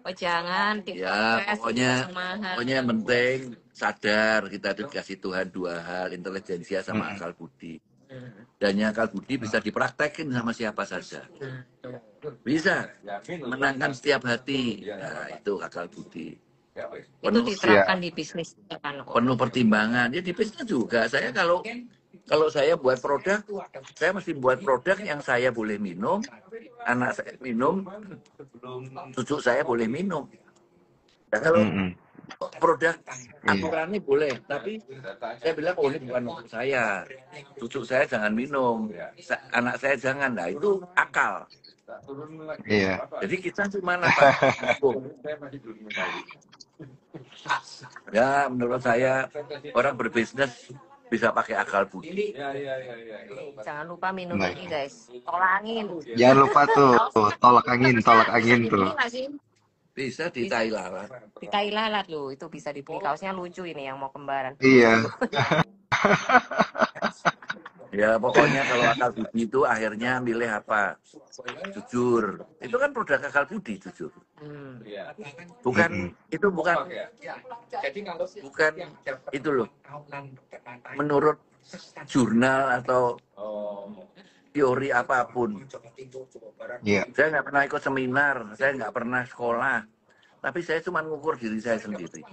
Speaker 1: Oh jangan, tips
Speaker 3: Ya,
Speaker 1: sukses
Speaker 3: pokoknya
Speaker 1: semangat.
Speaker 3: yang penting sadar kita dikasih Tuhan dua hal, intelijensia sama
Speaker 2: Mm-mm.
Speaker 3: akal budi. Dan yang akal budi bisa dipraktekin sama siapa saja. Bisa menangkan setiap hati. Nah, itu akal budi.
Speaker 1: Itu
Speaker 3: Penuh
Speaker 1: diterapkan di bisnis ya kan, Om.
Speaker 3: penuh pertimbangan. Ya di bisnis juga. Saya kalau saya buat produk, saya mesti buat produk yang saya boleh minum, anak saya minum, cucu saya boleh minum. Nah, kalau
Speaker 2: Mm-mm.
Speaker 3: produk
Speaker 2: Iya.
Speaker 3: aturannya boleh, tapi saya bilang oh ini bukan untuk saya, cucu saya jangan minum, anak saya jangan. Nah itu akal.
Speaker 2: Iya.
Speaker 3: Jadi kita cuma apa? Ya menurut saya orang berbisnis bisa pakai akal budi.
Speaker 1: Jangan lupa minum
Speaker 2: Baik.
Speaker 1: ini guys, tolak angin.
Speaker 2: Jangan lupa tuh, tolak angin tuh.
Speaker 1: Ini nggak sih?
Speaker 3: Bisa di Thailand.
Speaker 1: Di tai lalat loh, itu bisa dibeli. Kaosnya lucu ini yang mau kembaran.
Speaker 2: Iya.
Speaker 3: Ya pokoknya kalau akal budi itu akhirnya milih apa? Jujur. Itu kan produk akal budi, jujur. Bukan itu bukan itu loh. Menurut jurnal atau teori apapun.
Speaker 2: Iya.
Speaker 3: Saya nggak pernah ikut seminar, saya nggak pernah sekolah. Tapi saya cuma ngukur diri saya sendiri.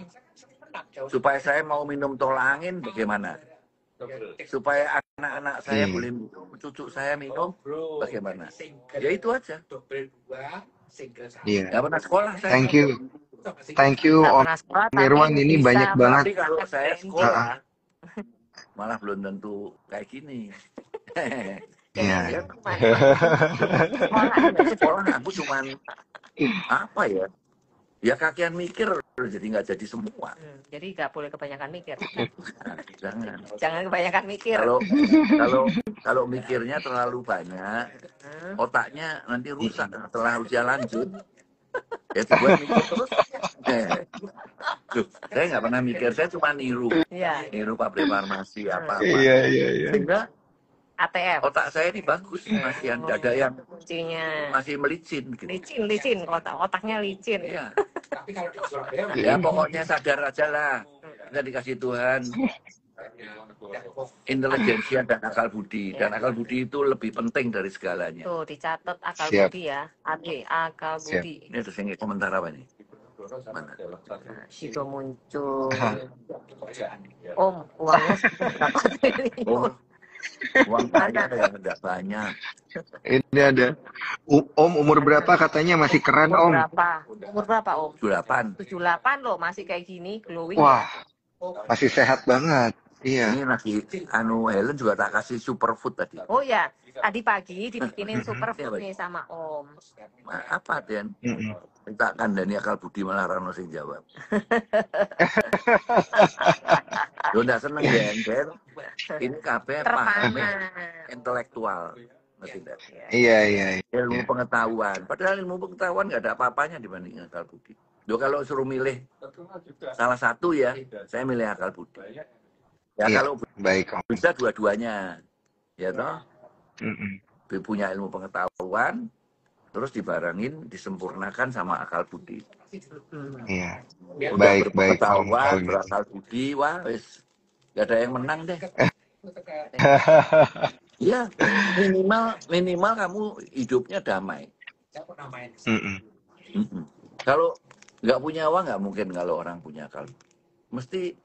Speaker 3: Supaya saya mau minum tolak angin bagaimana? Supaya anak-anak saya boleh minum, cucu saya minum, bagaimana? Ya itu aja.
Speaker 2: Iya.
Speaker 3: Nggak pernah sekolah saya.
Speaker 2: Thank you. Thank you,
Speaker 1: Nggak
Speaker 2: Om
Speaker 1: pernah sekolah, tapi
Speaker 2: Irwan. Ini
Speaker 1: bisa
Speaker 2: banyak banget.
Speaker 3: Tapi kalau saya sekolah, malah belum tentu kayak gini.
Speaker 2: Iya.
Speaker 3: Sekolah aku cuman apa ya? Ya kakian mikir, jadi nggak jadi semua.
Speaker 1: Jadi nggak boleh kebanyakan mikir.
Speaker 3: Jangan.
Speaker 1: Jangan kebanyakan mikir.
Speaker 3: Kalau mikirnya terlalu banyak, otaknya nanti rusak setelah usia lanjut. Ya buat mikir terus. Duh, saya nggak pernah mikir, saya cuma niru pabrik farmasi apa.
Speaker 2: Iya.
Speaker 3: Sehingga
Speaker 1: ATM.
Speaker 3: otak saya ini bagus, masih ada yang
Speaker 1: Kuncinya.
Speaker 3: masih melicin. Gitu.
Speaker 1: Licin. Otaknya licin.
Speaker 3: Iya. Ya pokoknya sadar aja lah. Kita dikasih Tuhan intelijensia dan akal budi. Dan akal budi itu lebih penting dari segalanya.
Speaker 1: Tuh dicatat akal
Speaker 2: Siap.
Speaker 1: budi ya. Akal
Speaker 2: Siap.
Speaker 1: budi.
Speaker 3: Ini terus yang komentar apa nih? Mana?
Speaker 1: Sido muncul. Om, uangnya berapa triliun?
Speaker 3: Uang saya ada banyak.
Speaker 2: Ini ada. Om umur berapa katanya masih keren, Om?
Speaker 1: Umur berapa, Om?
Speaker 3: 78.
Speaker 1: 78 loh, masih kayak gini, glowing.
Speaker 2: Wah, masih sehat banget. Iya.
Speaker 3: Ini lagi Helen juga tak kasih superfood tadi.
Speaker 1: Oh ya, tadi pagi dibikinin superfood nih sama Om.
Speaker 3: Apa Den? Minta kandani akal budi malah Rano sing jawab. Lo nggak seneng Den? Ini kabeh paham intelektual.
Speaker 2: Iya.
Speaker 3: Ilmu pengetahuan. Padahal ilmu pengetahuan nggak ada apa-apanya dibanding akal budi. Lo kalau suruh milih salah satu ya, saya milih akal budi. Ya
Speaker 2: iya,
Speaker 3: kalau
Speaker 2: baik, Om.
Speaker 3: bisa dua-duanya, ya toh. Punya ilmu pengetahuan, terus dibarengin, disempurnakan sama akal budi.
Speaker 2: Iya.
Speaker 3: Udah
Speaker 2: Baik, Om, kalau
Speaker 3: berpengetahuan,
Speaker 2: gitu.
Speaker 3: berakal budi, wah wis gak ada yang menang deh. Ya, minimal kamu hidupnya damai.
Speaker 2: Mm-mm.
Speaker 3: Kalau nggak punya uang nggak mungkin kalau orang punya akal. Mesti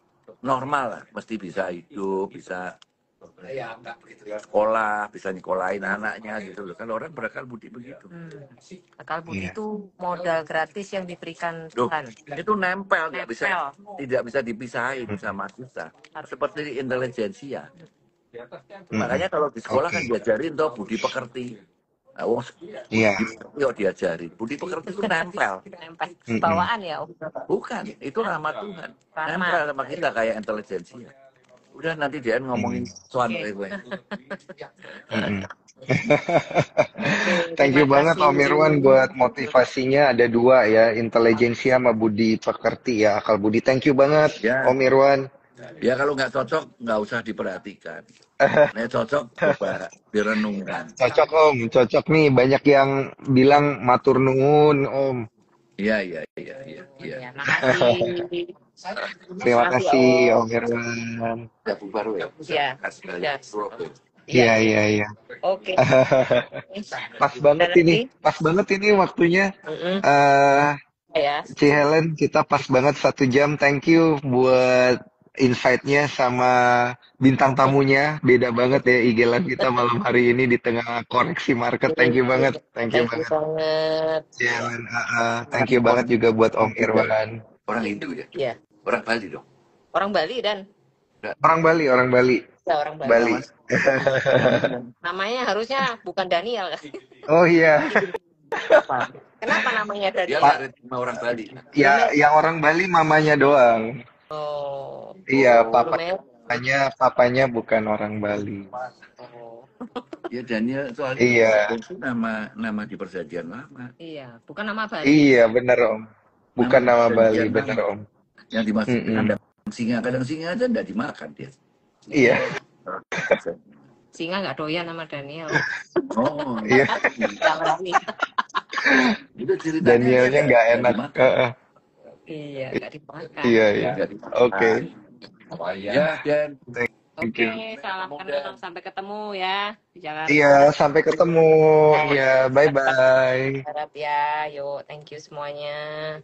Speaker 3: normal lah, mesti bisa hidup, bisa sekolah, bisa nyekolahin anaknya gitu loh. Kalau orang berakal budi begitu.
Speaker 1: Akal budi
Speaker 2: Iya.
Speaker 1: itu modal gratis yang diberikan
Speaker 3: Loh,
Speaker 1: Tuhan.
Speaker 3: itu nempel, nggak bisa,
Speaker 1: Nempel.
Speaker 3: tidak bisa dipisahin sama kita. Seperti intelijensia. Makanya kalau di sekolah kan
Speaker 2: Oke.
Speaker 3: diajarin toh budi pekerti. Nah,
Speaker 2: Iya.
Speaker 3: yuk diajarin. Budi pekerti itu nempel.
Speaker 1: Nempel.
Speaker 2: Mm-mm.
Speaker 1: Bawaan ya, Om.
Speaker 3: Bukan, itu rahmat Tuhan.
Speaker 1: Rahmat.
Speaker 3: Nempel sama kita kayak intelijensia. Udah nanti dia ngomongin soal gue.
Speaker 2: Mm-mm.
Speaker 1: Oke,
Speaker 2: Thank
Speaker 1: terima
Speaker 2: you banget Om
Speaker 1: kasih.
Speaker 2: Irwan buat motivasinya ada dua ya, intelijensi sama budi pekerti ya, akal budi. Thank you banget
Speaker 3: Ya,
Speaker 2: Om Irwan.
Speaker 3: ya kalau nggak cocok nggak usah diperhatikan. Nah cocok coba direnungkan.
Speaker 2: Cocok Om, cocok nih. Banyak yang bilang matur nuwun Om.
Speaker 3: Iya, iya, iya, iya, iya.
Speaker 1: Ya, makasih.
Speaker 2: Terima
Speaker 1: Makasih,
Speaker 2: kasih
Speaker 1: Om.
Speaker 2: Om Irwan.
Speaker 3: Ya bubar ya.
Speaker 1: Ya,
Speaker 3: Kasih
Speaker 1: ya.
Speaker 3: balik.
Speaker 2: Iya, iya, iya.
Speaker 1: Oke.
Speaker 2: Pas banget
Speaker 1: Dan
Speaker 2: ini,
Speaker 1: nanti,
Speaker 2: pas banget ini waktunya.
Speaker 1: mm-mm,
Speaker 2: eh
Speaker 1: ya.
Speaker 2: Ci Helen, kita pas banget 1 jam. Thank you buat insight-nya sama bintang tamunya. Beda banget ya IG Live kita malam hari ini di tengah koreksi market. Thank you banget. Thank you
Speaker 1: Thank you
Speaker 2: banget.
Speaker 1: banget.
Speaker 2: Ci Helen, thank you banget juga buat Om Irwan.
Speaker 3: Orang Hindu ya?
Speaker 1: Iya.
Speaker 3: Orang Bali dong?
Speaker 1: Orang Bali dan
Speaker 2: Orang Bali, orang Bali.
Speaker 1: ya, orang Bali.
Speaker 2: Bali.
Speaker 1: Namanya harusnya bukan Daniel.
Speaker 2: Oh iya.
Speaker 1: Kenapa namanya
Speaker 3: Dia
Speaker 1: Daniel?
Speaker 3: lari sama orang Bali.
Speaker 2: Ya, yang orang Bali mamanya doang.
Speaker 1: Oh.
Speaker 2: Iya,
Speaker 1: Lumayan.
Speaker 2: papanya bukan orang Bali.
Speaker 1: Oh.
Speaker 3: Ya Daniel soalnya
Speaker 2: Iya.
Speaker 3: itu nama di perjanjian lama.
Speaker 1: Iya, bukan nama Bali.
Speaker 2: Iya, bener Om. Bukan nama Bali,
Speaker 3: perjanjian
Speaker 2: bener
Speaker 3: lama.
Speaker 2: Om.
Speaker 3: Yang dimasukin kadang singa aja nggak dimakan dia.
Speaker 2: Iya.
Speaker 1: Singa nggak doyan sama Daniel.
Speaker 3: Oh,
Speaker 2: Iya.
Speaker 1: Nggak berani.
Speaker 3: itu ceritanya.
Speaker 2: Danielnya nggak enak.
Speaker 1: Iya, nggak dimakan.
Speaker 2: Iya, iya. Oke.
Speaker 3: Ya, Dan.
Speaker 1: Oke, salam kenal. Sampai ketemu ya di Jakarta.
Speaker 2: Iya, sampai ketemu. Ya, bye-bye.
Speaker 1: Harap ya, yuk, thank you semuanya.